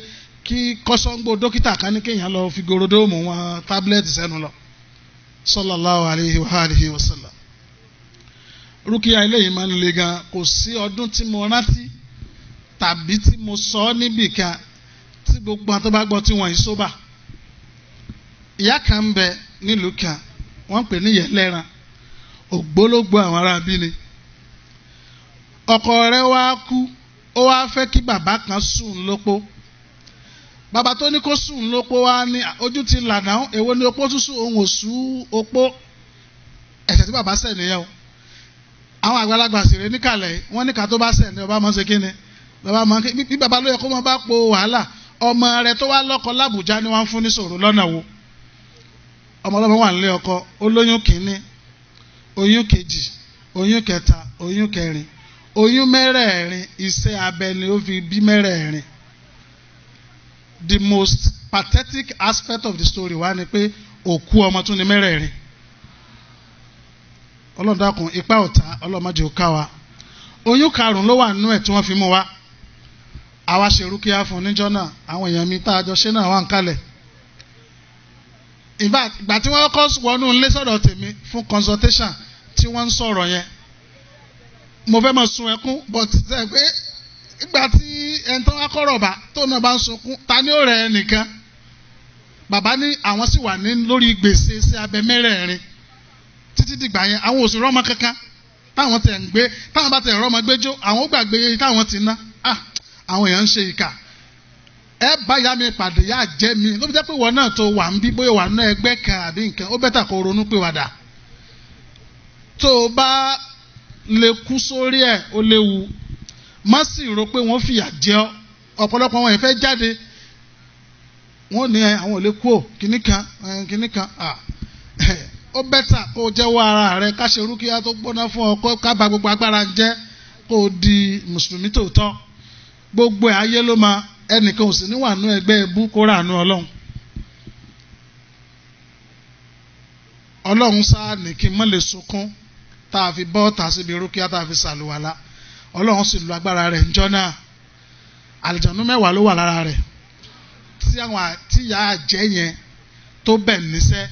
kí kọ́sọ́ngbó dókítà kan ní kéèyàn lọ fi gorodóòmù wọn tábìlẹ́tì sẹ́nu lọ sallallahu alayhi wa alihi wa sallam. Rúkìá eléyìí máa ń le gan kò sí ọdún tí mo rántí tàbí tí mo sọ ọ́ níbì kan tí gbogbo àwọn tó bá gbọ́ tí wọ́n yìí sóbà ìyá kan ń bẹ nílùú kan wọ́n pè ní Yẹlẹ́ran ògbólógbò àwọn ará bí ni ọkọ rẹ̀ wá kú ó wá fẹ́ kí bàbá kan sùn lópó bàbá tó ní kó sùn lópó wá ní ojú ti lànà èwo ni opó tún sùn òun ò sú opó ẹ̀ṣẹ̀ tí bàbá ṣẹ̀ nìyẹn o àwọn àgbàlagbà sì rè níkàlẹ̀ wọ́n ní ká tó bá ṣẹ̀ ní ọba máa ń ṣe kíni bàbá máa ń ké bí bàbá ló yẹ kó máa bá po wàhálà ọmọ rẹ̀ tó wá lọ́kọ l'Àbújá ni wọ́n ń fún ní sòrò lọ́nà wo ọmọ ọlọ́mọ wà nílé ọkọ olóyún kìíní oyún kejì oyún kẹta oyún kẹrin oyún mẹ́rẹ̀ẹ̀rin iṣẹ́ abẹ ni ó fi bí mẹ́rẹ̀ẹ̀rin. The most pathetic aspect of the story wá ni pé òkú ọmọ tún ni mẹ́rẹ̀ẹ̀rin. Ọlọ́run dákun ipa ọ̀tá ọlọ́mọdé ò ká wa. Oyún karùn-ún ló wà nínú ẹ̀ tí wọ́n fi mú wa. Àwa ṣe rúkìá fún níjọ́ náà àwọn èèyàn mi tá a jọ ṣe náà wà ń kalẹ̀. In fact ìgbà tí wọ́n kọ́ wọnú ilé sọ̀dọ̀ tèmi fún consultation tí wọ́n ń sọ̀rọ̀ yẹn mo fẹ́ máa sun ẹkún but ṣe pé ìgbà tí ẹni tó wá kọ́rọ̀ bá tó náà bá ń sunkún ta ni ó rẹ̀ ẹnìkan bàbá ní àwọn sì wà ní lórí gbèsè sí abẹ mẹ́rẹ̀ẹ̀rin títí dìgbà yẹn àwọn ò sì rọ́mọ kankan táwọn tẹ̀ ń gbé táwọn bá tẹ̀ rọ́mọ gbẹ́jọ́ àwọn ó gbàgbé táwọn ti ná àwọn èèyàn ń ṣe ìkà ẹ bá ìyá mi pàdé yá jẹ́ mi ló fi jẹ́ pé ìwọ náà tó wà ń bí bóyá wà nínú ẹgbẹ́ kan àbí nǹkan ó bẹ́tà kó ronú pé wàdà tó o bá lè kú sórí ẹ̀ ó léwu má sì rò pé wọ́n fìyà jẹ ọ́ ọ̀pọ̀lọpọ̀ wọn ìfẹ́ jáde wọ́n ní àwọn ò lè kú ò kìíní kan ó bẹ́tà kó o jẹ́wọ́ ara rẹ ká ṣe rúkìá tó gbóná fún ọ kó ká ba gbogbo agbára jẹ́ kó o di mùsùlùmí tòótọ́ gbogbo ẹ̀ ayé ló máa ẹnìkan ò sì níwà nú ẹgbẹ́ ẹbú kó rà nú ọlọ́run sáà ní kí n má lè sunkún tá a fi bọ́ tà síbi rúkìá tá a fi sàlùwàlá ọlọ́run sì lu agbára rẹ̀ ńjọ́ náà àlìjànú 10 ló wà lára rẹ̀ tí ìyá àjẹ́ yẹn tó bẹ̀ níṣẹ́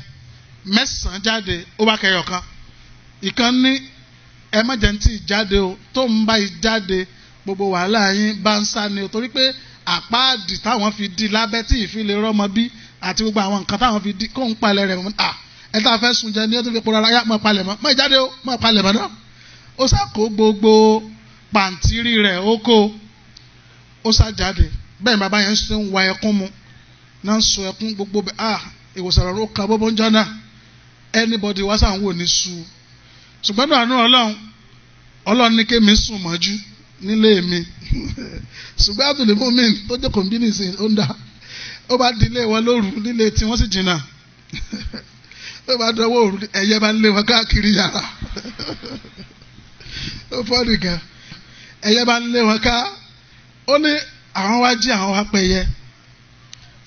9 jáde ó bá kẹyọ̀ kan ìkan ní ẹ má jẹ́ ní tí ìjáde o tó ń bá ìjáde gbogbo wàhálà yín bá ń sá ni o torí pé àpáàdì táwọn fi di lábẹ́ tí ìfilè rọ́mọ bí àti gbogbo àwọn nǹkan táwọn fi di kó ń palẹ̀ rẹ̀ ẹ tá a fẹ́ sun jẹ ní ó tún fi pòrò ara yá mọ́ palẹ̀ mọ́ mọ́ ìjáde ó mọ́ palẹ̀ mọ́ náà ó sàkó gbogbo pàǹtírí rẹ̀ ó kó ó sàjáde bẹ́ẹ̀ bàbá yẹn ń wa ẹkún mu náà ń sọ ẹkún gbogbo bẹ́ẹ̀ ìwòsàn ọ̀rọ̀ kan bóbó ń jọ náà anybody wá sàn wò ní su ṣùgbọ́n náà àánú ọlọ́run ní kémi sùn mọ́jú nílé mi ṣùgbọ́n àtúndì mọ́mìn tó jẹ́ kòmbínìsì ó ń dà ó bá dilé wọn lóru nílé tí wọ́n sì jìnnà ó bá dọwọ́ òru ẹ̀yẹ bá ń lé wọn káàkiri yàrá ó fọ́ nìkan ẹ̀yẹ bá ń lé wọn ká ó ní àwọn wá jí àwọn wá pẹ̀yẹ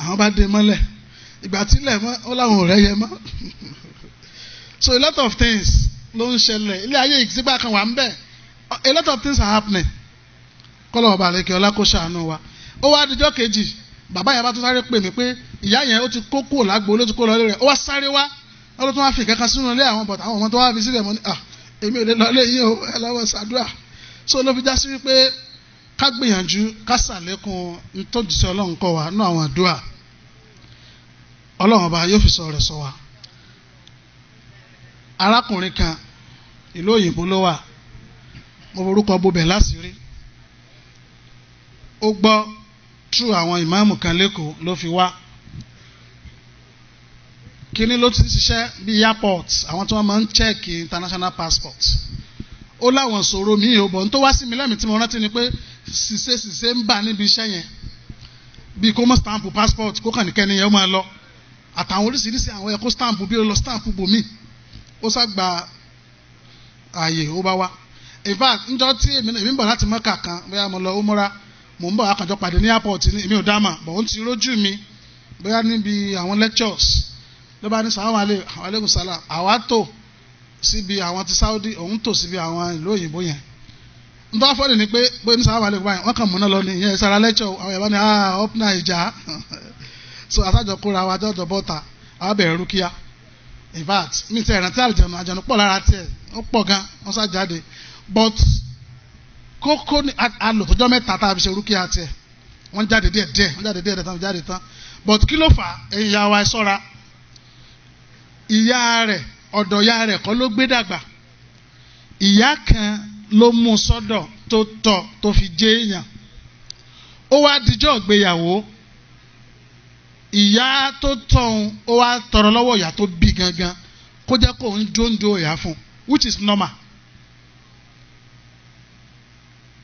àwọn bá dé mọ́lẹ̀ ìgbà tí ilẹ̀ mọ́ ó láwọn ò rẹ́ yẹ mọ́ so a lot of things ló ń ṣẹlẹ̀ ilé ayé ìsìgbà kan wà ń bẹ̀ a lot of things are happening kọ́lọ̀ ọba àlekè ọlá kó ṣàánú wa ó wá dijọ́ kejì bàbá yẹn bá tún sáré pè mí pé ìyá yẹn ó ti kó kúrò lágbo ló ti kó lọlé rẹ̀ ó wá sáré wá ó ló tún wá fi kankan sínú ilé àwọn bọ̀tà àwọn ọmọ tó wá fi sílẹ̀ mọ́ ní èmi ò lè lọlé yín o ẹ lọ́wọ́ ṣàdúrà so ló fi já sí wípé ká gbìyànjú ká ṣàlékún nítòjúṣe ọlọ́run kọ́ wa nú àwọn àdúrà ọlọ́run ọba yóò fi sọ rẹ̀ sọ wa. arákùnrin kan ìlú òyìnbó ló wà mo forúkọ bobẹ̀ láṣìírí ó gbọ́ tú àwọn ìmáàmù kan lẹ́kọ̀ọ́ ló fi wá kíní ló ti ṣiṣẹ́ bí airport àwọn tí wọ́n máa ń check international passport ó láwọn sọ̀rọ̀ mi ò bọ̀ n tó wá sí mi lẹ́mìí tí mo rántí ni pé ṣìṣe ń bà níbi iṣẹ́ yẹn bí kó mọ̀ stamp passport kó kàn ní kẹ́ni yẹn ó máa lọ àtàwọn oríṣiríṣi àwọn ẹ̀kọ́ stamp bí ó lọ stamp bòmí ó ṣàgbà ààyè ó bá wá in fact njọ́ tí èmi ń bọ̀ láti Mẹ́kà kan bóyá mo lọ ó múra mò ń bọ̀ àkànjọ pàdé ní airport ní èmi ò dáàmà bọ̀ ó ti rójú mi bóyá níbi àwọn lectures ló bá ní sàlámù aleykum salam àwa tó síbi àwọn ti Saudi òun tó síbi àwọn ìlú òyìnbó yẹn n tó fọ́ọ̀dì ni pé bóyá ní sàlámù aleykum báyìí wọ́n kàn múná lọ ní ìyẹn ìsara lecture àwọn yàrá ní ọ́pnà ìjà so àtàjọ kóra wa jọjọ bọ́ta àwọn bẹ̀rẹ̀ rúkìá in fact mi ti ẹ̀rántí àjànú pọ̀ lára tiẹ̀ ó pọ̀ gan wọ́n sá jáde but kókó ní alòtọ́jọ́ mẹ́ta tá a fi ṣe rúkìá tiẹ̀ wọ́n jáde díẹ̀ tán jáde tán but kí ló fà á ẹ̀yin ya wa ẹ ṣọ́ra ìyá rẹ̀ ọ̀dọ̀ ìyá rẹ̀ kọ́ ló gbé dàgbà, ìyá kan ló mú sọ́dọ̀ tó tọ́ tó fi jẹ́ èèyàn. Ó wá dijọ́ ìgbéyàwó, ìyá tó tọ̀hún ó wá tọrọ lọ́wọ́ ìyá tó bí gangan kó jẹ́ kó ń jóńjó ìyá fún, which is normal.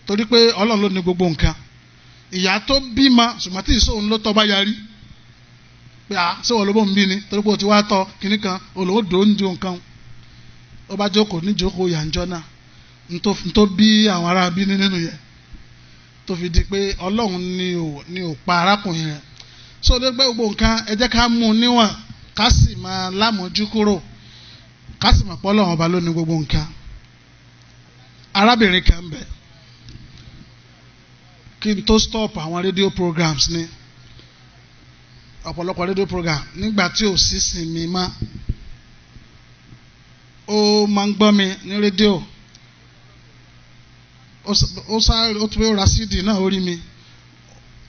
Torí pé Ọlọ́run ló ní gbogbo nǹkan. Ìyá tó bímọ ṣùgbọ́n tí ìṣòun ló tọ́ bá yarí pé ṣé wọ́n ló bó ń bí ni torí pé o ti wá tọ́ kinní kan olówó dòńjó nǹkan. Ó bá jókòó níjókòó ìyànjọ́ náà ntó bí àwọn ará bí nínú yẹn tó fi di pé Ọlọ́run ni ò pa arákùnrin rẹ̀. So ló gbé gbogbo nǹkan ẹ jẹ́ ká mú un níwọ̀n ká sì máa lámójú kúrò ká sì mọ̀ pé Ọlọ́run ọba ló ní gbogbo nǹkan. Arábìnrin kan ń bẹ kí n tó stop àwọn radio programs ní ọ̀pọ̀lọpọ̀ radio program nígbà tí ò sí sinmi mọ́ ó máa ń gbọ́ mi ní rédíò. Ó tún ra CD náà ó rí mi,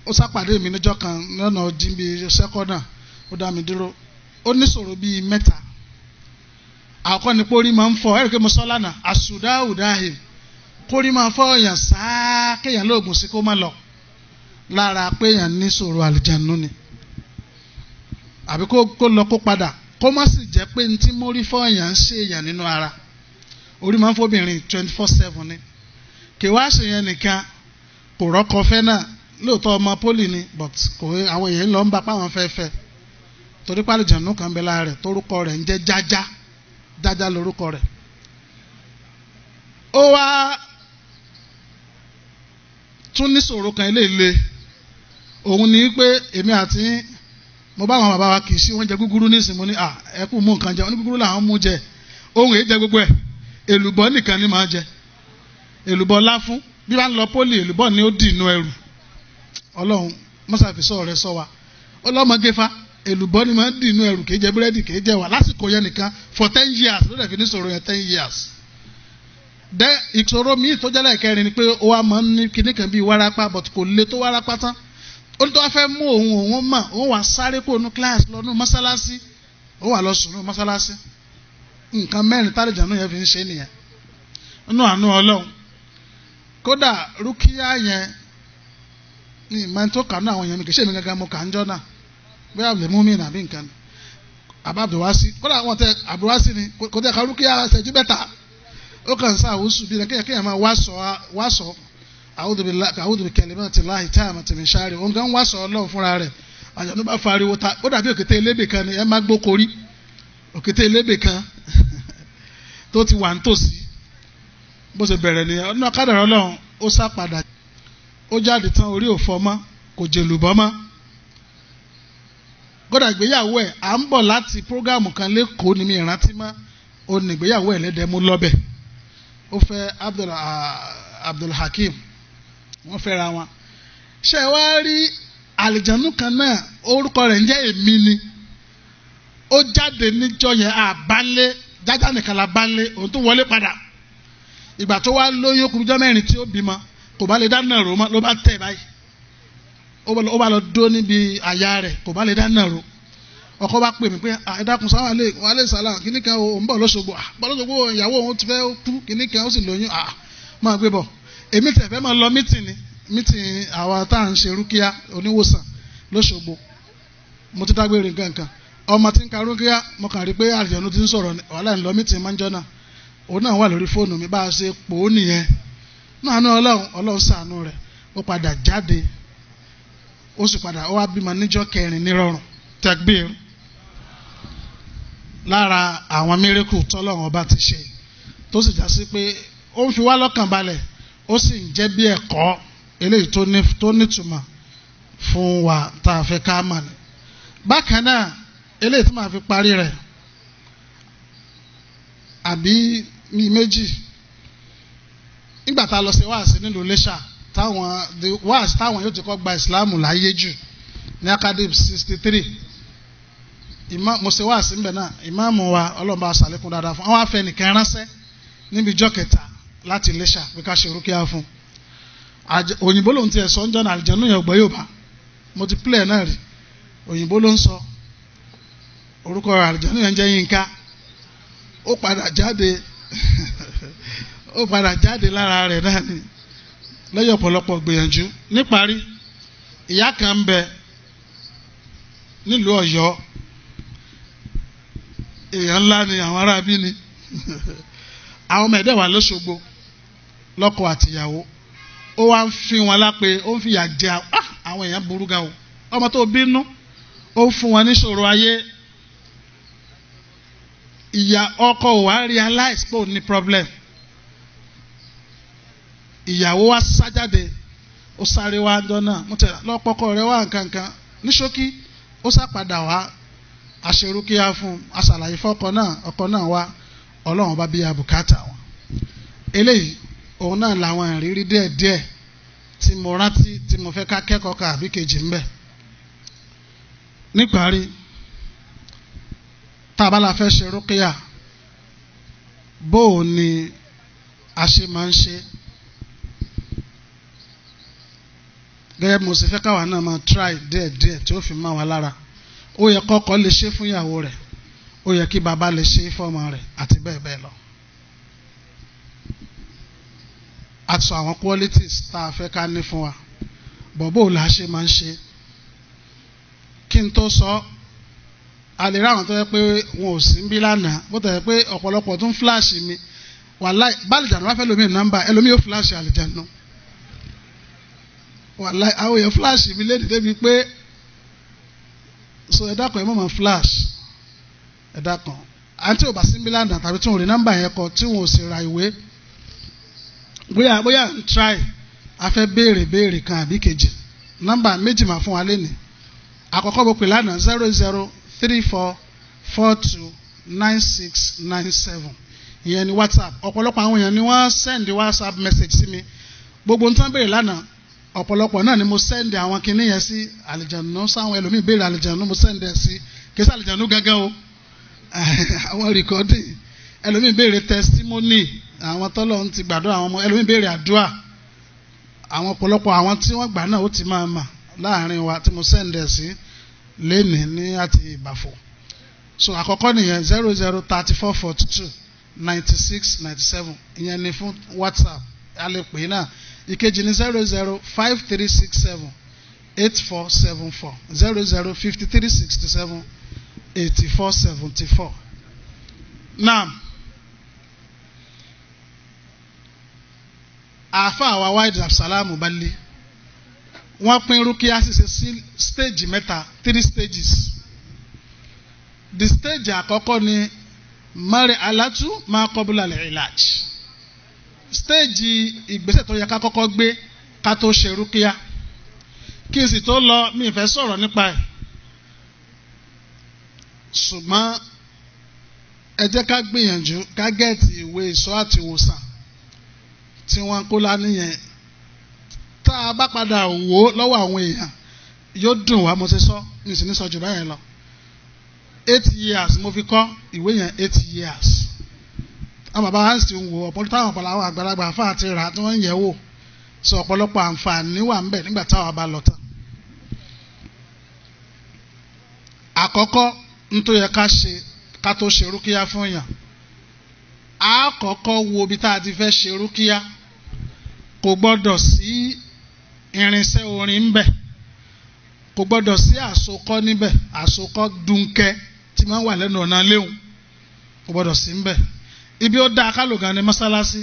ó sápàdé mi níjọ́ kan lọ́nà jíǹbi sẹ́kọ́ndà, ó dá mi dúró, ó ní sọ̀rọ̀ bíi mẹ́ta. Àkọ́kọ́ ni pórí máa ń fọ́, ẹ̀rì pé mo sọ lánàá àsùdáhùdáhì, pórí máa ń fọ́ èèyàn sáá kéèyàn lóògùn sí kó má lọ lára pé èèyàn ní sọ̀rọ̀ àlìjánu ni, àbí kó lọ kó padà kó má sì jẹ́ pé ní tí mórí fọ́ èèyàn ń ṣe èèyàn nínú ara. Orí máa ń fọ́bìnrin 24/7 ni. Kì wá ṣe yẹn nìkan, kò rọ́kọ fẹ́ náà, lóòótọ́ ọmọ pólì ni but kò àwọn èèyàn lọ ń bá páwọn fẹ́fẹ́ torí pé àlìjànú kan bẹ lára rẹ̀ torúkọ rẹ̀ ń jẹ́ jájá lórúkọ rẹ̀. Ó wá tún ní ṣòro kan ilé òun ni pé èmi àti mo bá àwọn bàbá wa kì í sí wọ́n jẹ gúgúrú nísìnyí, mo ní ẹ kú mú nǹkan jẹ, wọ́n ní gúgúrú làwọn mú jẹ, ohun èyí jẹ gbogbo ẹ̀, èlùbọ́ nìkan ni máa jẹ, èlùbọ́ láfún bí wọ́n lọ pólì èlùbọ́ ni ó dì inú ẹrù. Ọlọ́run mọ́sàfisọ́ rẹ sọ wa, ọlọ́mọge fa èlùbọ́ ni máa ń dì inú ẹrù, kì í jẹ búrẹ́dì, kì í jẹ wà lásìkò yẹn nìkan for 10 years ló dẹ̀ fi ní sọ̀rọ̀ yẹn 10 years. Ìṣòro míì tó jẹ́lẹ̀ kẹrin ni pé ó wá máa ń ní kinní kan bíi wárápá but kò le tó wárápá tán. Ó ní tó wá fẹ́ mú òun mọ̀, òun wà sáré kó nu kíláàsì lọ nu mọ́sálásí, ó wà lọ sùn nu mọ́sálásí. Nǹkan mẹ́rin tálẹ̀jànú yẹn fi ń ṣe nìyẹn nínú àánú Ọlọ́run. Kódà rúkìá yẹn ní ìmọ̀ tó kà ní àwọn èèyàn mi kì í ṣe èmi gangan mo kà ń jọ́ náà bóyá àbùlé mú mi nàbí nǹkan àbá Abdulwasi, kódà wọn tẹ Abdulwasi ni kò tẹ ká rúkìá ṣẹ́jú bẹ́tà, ó kàn sá àwùsù bí kéèyàn máa wá sọ a'udhu bi kalimatillahi tammati min sharri, òun kan wá sọ Ọlọ́run fúnra rẹ̀. Àjọ̀nú bá fariwo ta, ó dàbí òkété elébè kan ni ẹ má gbó korí, òkété elébè kan tó ti wà nítòsí bó ṣe bẹ̀rẹ̀ nìyẹn. Ọdún akádàrá Ọlọ́run ó sá padà, ó jáde tán orí ò fọ́ mọ́, kò jèlùbọ́ mọ́. Kódà ìgbéyàwó ẹ̀ à ń bọ̀ láti prógámù kan lẹ́kọ̀ọ́ ní mi ìrántí mọ́, ó ní ìgbéyàwó ẹ̀ lẹ́dẹ̀ẹ́ mú lọ́bẹ̀. Ó fẹ́ Abdul Hakim, wọ́n fẹ́ra wọn. Ṣé ẹ wá rí àlìjànú kan náà orúkọ rẹ̀ ń jẹ́ èmi ni, ó jáde níjọ́ yẹn àbálé jájá nìkan la bá lé, òun tó wọlé padà. Ìgbà tó wá lóyún okùnjọ́ mẹ́rin tí ó bímọ kò bá lè dáná ro mọ́, ló bá tẹ̀ báyìí, ó bá lọ dó níbi àyà rẹ̀, kò bá lè dáná ro. Ọkọ bá pè mí pé ẹ dákun sáwọn alẹ́ sàlá kìíní kan ò ń bọ̀ lọ́sọ̀gbọ̀, ìyàwó òun ti fẹ́ kú kìíní kan ó sì lóyún, máa gbé bọ̀. Èmi tẹ̀ fẹ́ máa lọ mítìn àwa tá à ń ṣe rúkìá oníwòsàn lọ́sọ̀gbọ̀, mo ti dágbére nǹkan ọmọ tí ń ka rúkìá mo kàn rí pé àlìjànú ti ń sọ̀rọ̀ wàhálà ń lọ mítìn máa ń jọ náà, òun náà wà lórí fóònù mi bá a ṣe pò ó nìyẹn. Náà ní Ọlọ́run ṣàánú rẹ̀, ó padà jáde, ó sì padà ó wá bímọ níjọ́ kẹrin nírọ̀rùn. Takbir. Lára àwọn mírèkù tọ́lọ́run ọba ti ṣe tó sì já sí pé ó ń fi wá lọ́kàn balẹ̀, ó sì ń jẹ́ bí ẹ̀kọ́ eléyìí tó nítumọ̀ fún wa tá a fẹ́ ká mọ̀ ní. Bákan náà eléyìí tí màá fi parí rẹ̀ àbí méjì, nígbà tá a lọ ṣe wáàsí nílùú Iléṣà wáàsí táwọn yóò ti kọ́ gba ìsìláàmù láyé jù ní academy 63, mo ṣe wáàsí níbẹ̀ náà, ìmáàmù wa ọlọ́mọba ṣàlékún dáadáa fún àwọn afẹ́ nìkan ránṣẹ́ níbi ìjọ kẹta láti Iléṣà pé ká ṣe rúkìá fún. Òyìnbó lòun ti ẹ̀ sọ ń jọ́nà àlìjànú yẹn gbọ́ Yorùbá, mo ti play náà rí, òyìnbó ló ń sọ orúkọ àlùjànnú yẹn jẹ́ Yínká ó padà jáde lára rẹ̀ náà ni lẹ́yìn ọ̀pọ̀lọpọ̀ gbìyànjú. Níparí, ìyá kan ń bẹ nílùú Ọ̀yọ́, èèyàn ńlá ni àwọn aráabí ni àwọn ọmọ ẹ̀dẹ̀ wà lọ́ṣogbo lọ́kọ àtìyàwó, ó wá ń fi wọn lápè, ó ń fìyà jẹ àwọn èèyàn burú gan o, ọmọ tó bínú ó ń fún wọn níṣòro ayé. Ìyá ọkọ ò wá realize pé ó ní problem, ìyàwó wa sájáde ó sáré wá jọ náà mo tẹ lọ́pọ̀kọ rẹ wá nǹkankan ní ṣókí ó sápadà wá àṣerúkíá fún aṣàlàyé fọ́kọ náà, ọkọ náà wá Ọlọ́run bá bí abùkátà wọn. Eléyìí òun náà làwọn ìrírí díẹ̀díẹ̀ tí mo rántí tí mo fẹ́ ká kẹ́kọ̀ọ́ ká àbí kejì ń bẹ. Níparí, tá a bá la fẹ́ ṣe rúkíá bó o ní a ṣe máa ń ṣe. Gẹ́gẹ́ bí mo ṣe fẹ́ káwa náà máa try díẹ̀díẹ̀ tí ó fi máa wà lára. Ó yẹ kọ́kọ́ lè ṣe fún ìyàwó rẹ̀, ó yẹ kí bàbá lè ṣe fọ́mọ rẹ̀ àti bẹ́ẹ̀ bẹ́ẹ̀ lọ. A sọ àwọn qualities tá a fẹ́ ká ní fún wa, bọ̀bọ̀ là á ṣe máa ń ṣe. Kí n tó sọ, a lè rí àwọn tó yẹ pé wọn ò sí ń bí lánàá, bó tẹ̀ yẹ pé ọ̀pọ̀lọpọ̀ tún flash mi, wàláì bá àlìjànú wá fẹ́ lómi nọ́mbà ẹlòmíì yóò flash àlìjànú. Wàláì àwọn èèyàn flash mi lédi débi pé so ẹ dákun ẹ mọ̀ mọ́ flash ẹ dákun àǹtí ò bá sí ń bí lánàá tàbí tí wọn ò rí nọ́mbà yẹn kọ tí wọn ò sì ra ìwé bóyá ń try a fẹ́ béèrè kan àbí kejì. Nọ́mbà méjì máa fún wa lénìí. Àkọ́kọ́ bó pè lánàá 0034429697 ìyẹn ni WhatsApp. Ọ̀pọ̀lọpọ̀ àwọn èèyàn ni wọ́n send WhatsApp message sí mi. Gbogbo nǹkan béèrè lánàá ọ̀pọ̀lọpọ̀ náà ni mo send àwọn kinní yẹn sí àlìjànú sáwọn ẹlòmíì béèrè àlìjànú mo send ẹ̀ sí kì í sí àlìjànú gángan o àwọn recording ẹlòmíì béèrè testimony àwọn tọ́lọ̀ ń ti gbàdúrà àwọn ọmọ ẹlòmíì béèrè àdúrà àwọn ọ̀pọ̀lọpọ̀ àwọn tí wọ́n gbà náà ó ti máa mà láàrin wa tí mo send ẹ̀ sí lẹ́nìí ní àti ìbàfọ̀. So àkọ́kọ́ nìyẹn 0034429697 ìyẹn ni fún WhatsApp a lè pè náà. Ìkejì ní 0053678474 0053678474. Now, àáfà àwa wáìdì Absalamu Bali wọ́n pín rúkìá ṣíṣe sí stage mẹ́ta 3 stages. The stage àkọ́kọ́ ni mari alatu ma qabla al-ilaj. Stage ìgbésẹ̀ tó yẹ ká kọ́kọ́ gbé ká tó ṣe rúkìá. Kí n sì tó lọ mi fẹ́ sọ̀rọ̀ nípa ẹ̀. Ṣùgbọ́n ẹ jẹ́ ká gbìyànjú ká gẹ̀ẹ́tì ìwé ìṣọ́ àti ìwòsàn tí wọ́n kó lání yẹn. Tá a bá padà wò ó lọ́wọ́ àwọn èèyàn yóò dùn wá mo ti sọ mi sì ní sọ jù báyẹn lọ. 8 years mo fi kọ́ ìwé yẹn 8 years. Àwọn bàbá wa sì ń wò ọ̀pọ̀lọpọ̀ táwọn ọ̀pọ̀lọpọ̀ àwọn àgbàlagbà fún àti rà tí wọ́n ń yẹ̀ wò sọ ọ̀pọ̀lọpọ̀ àǹfààní wà ń bẹ nígbà táwọn bá lọ tán. Àkọ́kọ́ n tó yẹ ká ṣe ká tó ṣe rúkìá fún yàn. A kọ́kọ́ wo ibi tá a ti fẹ́ ṣe rúkìá. Kò gbọ́dọ̀ sí irinṣẹ́ orin ń bẹ. Kò gbọ́dọ̀ sí àsokọ́ níbẹ̀ àsokọ́ dúnkẹ́ tí máa ń wà lẹ́nu ọ̀nà léwu kò gbọ́dọ̀ sí ń bẹ. Ibi ó dáa kálò gan ni mọ́sálásí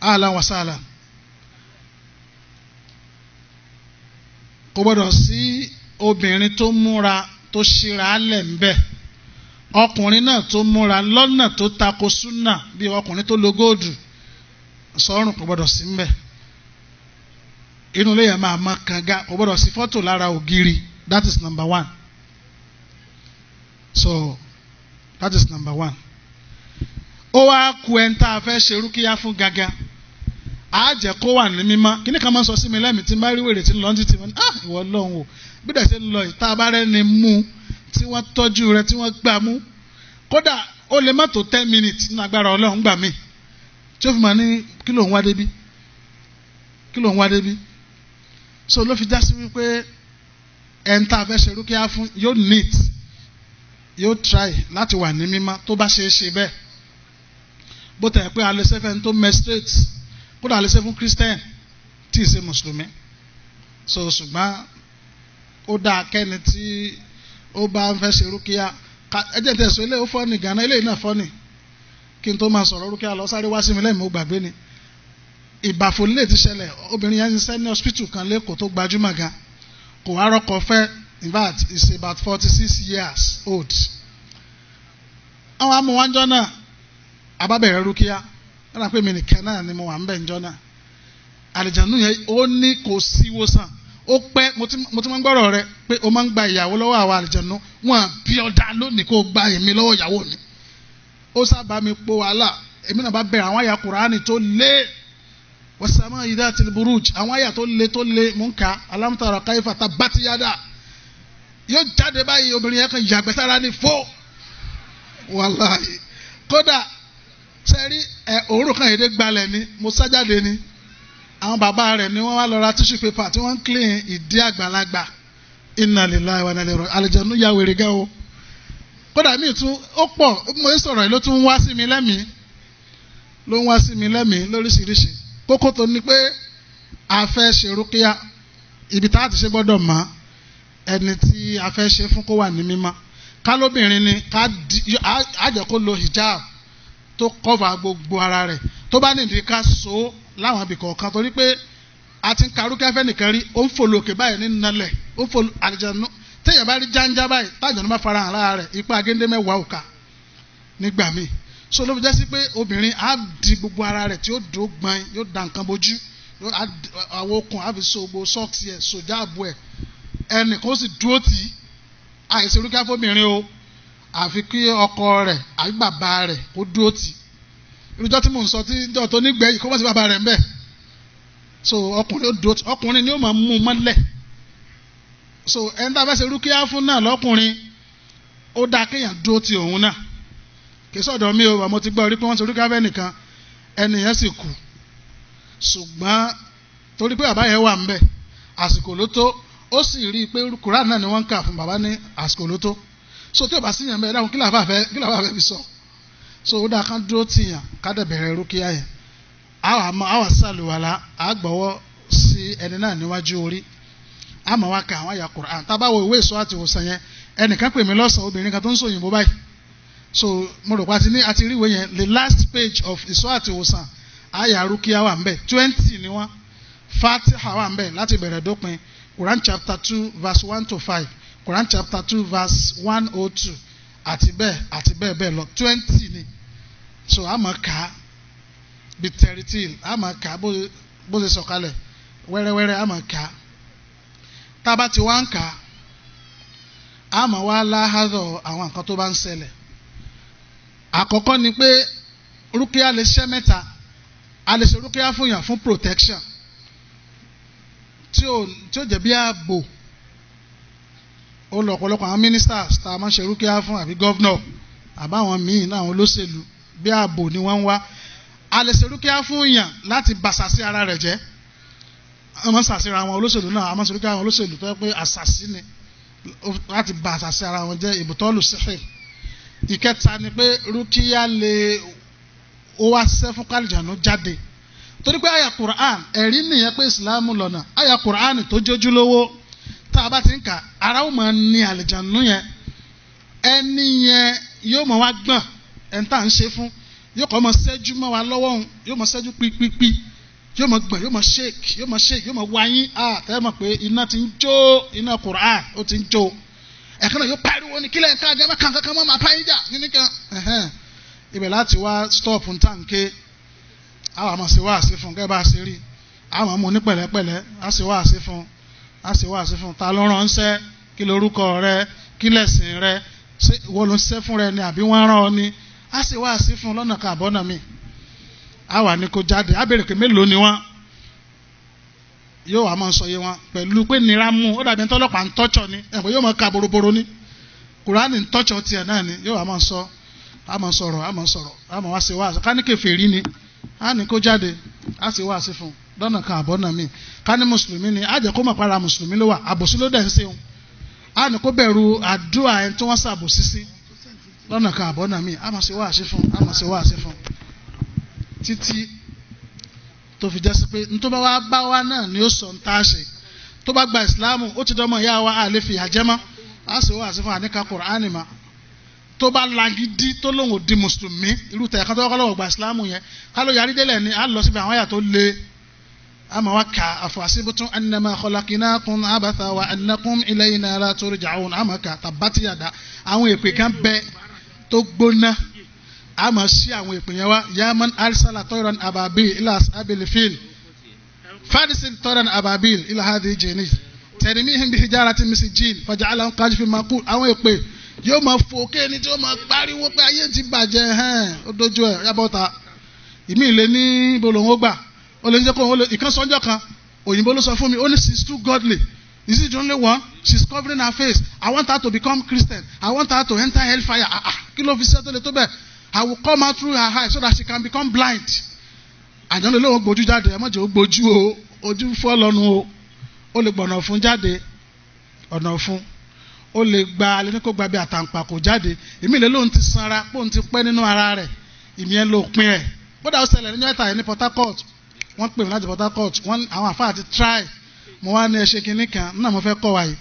ahlan wa sahlan. Kò gbọ́dọ̀ sí obìnrin tó múra tó ṣíra lẹ̀ ń bẹ. Ọkùnrin náà tó múra lọ́nà tó tako súnà bí ọkùnrin tó lo góòdù sọ́rùn kò gbọ́dọ̀ sí ń bẹ. Inú ilé yẹn máa mọ kànga kò gbọ́dọ̀ sí fọ́tò lára ògiri. That is number 1. So that is number 1. Ó wá ku ẹni tá a fẹ́ ṣe rúkìá fún gangan. A jẹ́ kó wà ní mímọ́. Kíní kan máa ń sọ sí mi lẹ́mìí tí n bá rí wèrè tí ń lọ títí wọn. Ìwọ Ọlọ́run o bí dẹ̀ ṣe ń lọ ìta bá rẹ́ ni mú tí wọ́n tọ́jú rẹ̀ tí wọ́n gbà mú. Kódà ó lè má tó 10 minutes nínú agbára Ọlọ́run gbà mí. Tí ó fi máa ní kí ló ń wá débí? Kí ló ń wá débí? So ló fi já sí wípé ẹni tá a fẹ́ ṣe rúkìá fún yóò neat. yóò try láti wà ní mímọ́ tó bá ṣe é ṣe bẹ́ẹ̀ bó tẹ̀ pé alẹ́ sẹ́fẹ̀ tó menstruate kódà alẹ́ sẹ́fún Christian tí ì ṣe mùsùlùmí so ṣùgbọ́n ó dáa kẹ́ni tí ó bá ń fẹ́ ṣe rúkìá ẹjẹ̀ tẹ̀ sọ eléyìí ó fọ́ ni gánà eléyìí náà fọ́ ni kí n tó máa sọ̀rọ̀ rúkìá lọ sáré wá sí mi lẹ́yìn mo gbàgbé ni ìbàfò lè ti ṣẹlẹ̀ obìnrin yẹn ń ṣiṣẹ́ ní hospital kan lẹ́kọ̀ọ́ tó gbajúmọ̀ gan kò wá rọ́kọ fẹ́ in fact it's about 46 years old. àwọn amúwájọ́ náà abábẹ̀rẹ̀ rúkìá wọ́n náà pé mi nìkan náà ni mo wà ń bẹ̀ ńjọ́ náà àlìjànú yẹn ó ní kò sí ìwòsàn ó pẹ́ mo ti máa ń gbọ́rọ̀ rẹ pé o máa ń gba ìyàwó lọ́wọ́ àwọn àlìjànú wọn bí ọ̀dà lónìí kó gba èmi lọ́wọ́ ìyàwó mi ó sábà mi po wàhálà èmi náà bá bẹ̀rẹ̀ àwọn àyà Kùránì tó lé wasama idhatil buruj àwọn àyà tó lé mú ká alam tara kayfa tabbat yada yóò jáde báyìí obìnrin yẹn kan yàgbẹ́ sára ní fó wàláhì kódà sẹ́rí òórùn kan èdè gbalẹ̀ ni mo sájáde ni àwọn bàbá rẹ̀ ni wọ́n wá lọ ra tissue paper tí wọ́n ń clean ìdí àgbàlagbà inna lillahi wa inna ilaihi raji'un àlìjànú ya wèrè gan o kódà míì tún ó pọ̀ mo ń sọ̀rọ̀ yìí ló tún ń wá sí mi lẹ́mìí lóríṣiríṣi kókó tó ní pé a fẹ́ ṣe rúkìá ibi tá a ti ṣe gbọ́dọ̀ mọ̀ ẹni tí a fẹ́ ṣe fún kó wà ní mímọ́ kálóbìnrin ni á jẹ́ kó lo hijab tó cover gbogbo ara rẹ̀ tó bá nídìí ká so láwọn ibì kọ̀ọ̀kan torí pé a ti ń ka rúkìá fẹ́ nìkan rí ó ń fò lókè báyìí ní nalẹ̀ ó ń fò àlìjànú téèyàn bá rí jáńjá báyìí tájànú bá fara hàn lára rẹ̀ ipa agéńdé mẹ́wàá òkà nígbà míì so ló fi jẹ́ sí pé obìnrin á di gbogbo ara rẹ̀ tí ó dò gbọ́n yóò da nǹkan bójú àwọn okùn á fi so gbogbo sọ́ọ̀kì ẹ̀ sòjá àbò ẹ̀ ẹnìkan ó sì dúró tì í àìsí rúkìá fóbìnrin o àfi kí ọkọ rẹ̀ àbí bàbá rẹ̀ kó dúró tì í irújọ́ tí mò ń sọ tí ìjọ tó nígbẹ̀yìn kó má sí bàbá rẹ̀ ń bẹ̀ so ọkùnrin ó dúró tì ọkùnrin ni ó máa mú un mọ́lẹ̀ so ẹni tá a fẹ́ ṣe rúkìá fún náà lọ́kùnrin ó dáa kéèyàn dúró tì òun náà kì í sọ̀dọ̀ mi o àmọ́ ti gbọ́ rí pé wọ́n ṣe rúkìá fẹ́ nìkan ẹnìyẹn sì kú ṣùgbọ́n torí pé bàbá yẹn wà ń bẹ̀ àsìkò ló tó ó sì rí i pé Kùránì náà ni wọ́n ń kà fún bàbá ní àsìkò ló tó so tí ò bá sí yẹn bẹ́ẹ̀ dáhùn kí làbá fẹ́ fi sọ so ó dáa kán dúró tì yàn ká dẹ̀ bẹ̀rẹ̀ rúkìá yẹn àwa sàlùwàlà àgbọ̀wọ́ sí ẹni náà níwájú orí àmọ́ wá ka àwọn àyà Kùránì tá a bá wo ìwé ìsọ àti ìwòsàn yẹn ẹnìkan pè mí lọ́sàn-án obìnrin kan tó ń sọ òyìnbó báyìí so mo rò pé àti rí ìwé yẹn the last page of ìsọ àti ìwòsàn àyà rúkìá wà ń bẹ̀ 20 ni wọ́n Fatiha wà ń bẹ̀ láti bẹ̀rẹ̀ dópin Quran chapter 2 verse 1 to 5 Quran chapter 2 verse 102 àti bẹ́ẹ̀ lọ 20 ni so a máa kà á bí tẹ̀rìtìl a máa kà á bó ṣe sọ̀kalẹ̀ wẹ́rẹ́wẹ́rẹ́ a máa kà á tá a bá ti wá ń kà á a máa wá láhàzọ̀ àwọn nǹkan tó bá ń ṣẹlẹ̀ àkọ́kọ́ ni pé rúkìá lè ṣẹ́ mẹ́ta a lè ṣe rúkìá fún yàn fún protection tí ó jẹ́ bí ààbò ó lọ ọ̀pọ̀lọpọ̀ àwọn ministers tá a máa ń ṣe rúkìá fún àbí governor àbáwọn míì náà àwọn olóṣèlú bí ààbò ni wọ́n ń wá a lè ṣe rúkìá fún yàn láti bàṣàṣì ara rẹ̀ jẹ́ wọ́n máa ń ṣàṣìra àwọn olóṣèlú náà a máa ń ṣe rúkìá àwọn olóṣèlú tó yẹ pé àṣàṣì ni láti bàṣàṣì ara wọn jẹ́ ìbùtọ́lù síhìn ìkẹta ni pé rúkìá lè ó wá ṣiṣẹ́ fún kálíjànú jáde torí pé àyà Qur'an ẹ̀rí nìyẹn pé ìsìlámù lọ́nà àyà Qur'an tó jójú lówó tá a bá ti ń kà ara ó máa ní àlìjànú yẹn ẹni yẹn yóò máa wá gbọ̀n ẹni tá à ń ṣe fún yóò kọ́ máa ṣẹ́jú mọ́ wa lọ́wọ́ òun yóò máa ṣẹ́jú pípípí yóò máa gbọ̀n yóò máa shake yóò máa wáyín tẹ́ mọ̀ pé iná ti ń jó iná Qur'an ó ti ń jó ẹ̀kan náà yóò pariwo ní kílẹ̀ nǹkan àgẹ́mẹ́ kankan mọ́ máa pààyàn jà nìkan ibẹ̀ láti wá stop ntànké àwọn àmọ̀ sí wáàsí fún gẹ́gẹ́ bá a ṣe rí àwọn àmọ̀ ní pẹ̀lẹ́pẹ̀lẹ́ á sì wáàsí fún ta ló ránṣẹ́ kí lorúkọ rẹ kí lẹ̀sìn rẹ ṣé ìwọ ló ń ṣiṣẹ́ fún rẹ ni àbí wọ́n rán ọ ni á sì wáàsí fún lọ́nà kan àbọ́nà mi á wà ní kó jáde á béèrè pé mélòó ni wọ́n yóò wá máa sọ yé wọn pẹ̀lú pé nira mú ó dàbí tọ́lọ́pàá ń tọ́jọ́ ni ẹ̀bùn yóò máa ka boroboro ní Kùránì ń tọ́jọ́ tiẹ̀ náà ni yóò wá máa sọ á máa sọ̀rọ̀ á máa wá sí wáàsí ká ní kèfèrí ni á ní kó jáde á sì wáàsí fún lọ́nà kan àbọ́nà mi ká ní mùsùlùmí ni á jẹ́ kó mọ̀ para mùsùlùmí ló wà àbòsí ló dẹ̀ ń ṣe òun á ní kó bẹ̀rù àdúrà ẹni tí wọ́n ṣàbòsí sí lọ́nà kan àbọ̀nà míì a máa ṣe wáàsí fún títí tó fi jẹ́ sí pé nítorí wá bá wa náà ni ó sọ ń tá a ṣe tó bá gba ìsìláàmù ó ti dọ́mọ ìyá wa a lè fi ìyà jẹ mọ́ a sì wáàsí fún àníkà Kùránì mọ́ tó bá lagidi tó lóun ò di mùsùlùmí irú tẹ̀ kan tó wá lọ́wọ́ gba ìsìláàmù yẹn ká ló yarí délẹ̀ ni a lọ síbi àwọn àyà tó le ama wa ka afasibutum annama khalaqnakum abatha wa annakum ilayna la turja'un ama ka tabati yada àwọn èpè kan bẹ tó gbóná ama sí àwọn èpè yẹn wá ya man arsala tayran ababil ila ashabil fil fadisil tayran ababil ila hadhihi jini tarmihim bi hijaratin min sijil faj'alahum qajfin maqul àwọn èpè yóò máa fòkè ní tí ó máa pariwo pé ayé ti bàjẹ́ ó dojú ẹ̀ yabọ́ta ìmí ilé ní ibo lòun ó gbà ó lè jẹ́ kó ìkan sọ́njọ́ kan òyìnbó ló sọ fún mi ó ní she's too godly is it the only one she's covering her face I want her to become Christian I want her to enter hellfire kí ló fi ṣe tó lè tó bẹ́ẹ̀ I will come out through her eyes so that she can become blind àjọ lè lóun gbójú jáde ẹ má jẹ́ ó gbójú o ojú fọ́ lọ́nu o ó lè gbọ̀nà fún jáde ọ̀nà fún ó lè gba alẹ́ ní kó gba bí àtàǹpàkò jáde èmi lè lóun ti sanra pé òun ti pẹ́ nínú ara rẹ̀ ìmìyẹn ló pin ẹ̀ bódà ó ṣẹlẹ̀ nínú ẹ̀ta yẹn ní Port Harcourt wọ́n pè mí láti Port Harcourt wọ́n àwọn àfáà ti try mo wá ní ẹṣẹ́ kínní kan náà mo fẹ́ kọ́ wa yìí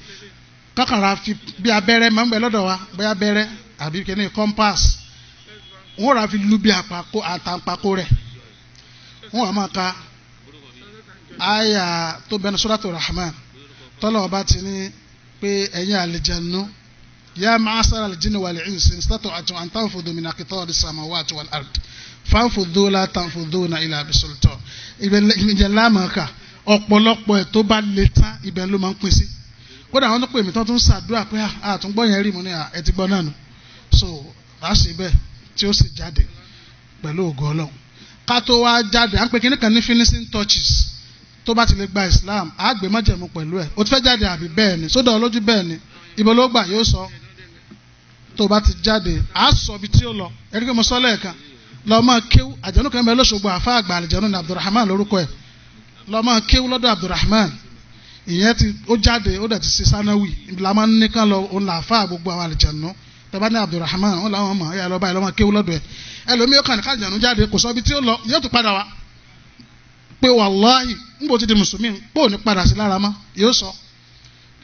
kákàrà fi bí abẹ́rẹ́ máa ń bẹ lọ́dọ̀ wa bóyá abẹ́rẹ́ àbí kínní compass wọ́n rà fi lu bí àtàǹpàkò rẹ̀ wọ́n wà máa ka àyà tó bẹnu Suratul Rahman tọ́lọ̀ ọba ti ní pé ẹ̀yin àlìjẹ̀nu yá ma'ashara al-jinni wal-insi in istata'tum an tanfudhu min aqtari as-samawati wal-ard fanfudhu la tanfudhuna illa bisultan ìbẹ̀ lámàkà ọ̀pọ̀lọpọ̀ ẹ̀ tó bá le tán ibẹ̀ ló máa ń pín sí kódà àwọn tó pè mí tó tún ṣàdúrà pé àtúngbọ́ yẹn rí mu ní ẹ ti gbọ́ náà nù so a ṣe bẹ́ẹ̀ tí ó sì jáde pẹ̀lú ògo Ọlọ́run ká tó wá jáde à ń pè kíní kan ní finishing touches tó bá ti lè gba Islam á gbé májẹ̀mú pẹ̀lú ẹ̀ ó ti fẹ́ jáde àbí bẹ́ẹ̀ ni sódà olójú bẹ́ẹ̀ ni ibo ló gbà yóò sọ tó bá ti jáde á sọ ibi tí ó lọ ẹ̀rí pé mo sọ lẹ́ẹ̀kan lọ́mọ kéwú àjẹnú kan bẹ lọ́sọ̀gbọ̀ àfa àgbà àlìjẹnú ní Abdulrahman lórúkọ ẹ̀ lọ́mọ kéwú lọ́dọ̀ Abdulrahman ìyẹn ti ó jáde ó dẹ̀ ti ṣe sanawi ìlànà nìkan lọ òun là àfa gbogbo àwọn àlìjẹnú tẹ́bá ní Abdulrahman wọn làwọn mọ̀ ẹ̀yà lọ́ba ìlọ́mọ kéwú lọ́dọ̀ ẹ̀ ẹlòmíì ó kàn ní kájẹnú jáde kò sọ ibi tí ó lọ yóò tún padà wá pé wàláhì ń bò ti di mùsùlùmí pé ò ní padà sí lára mọ́ yóò sọ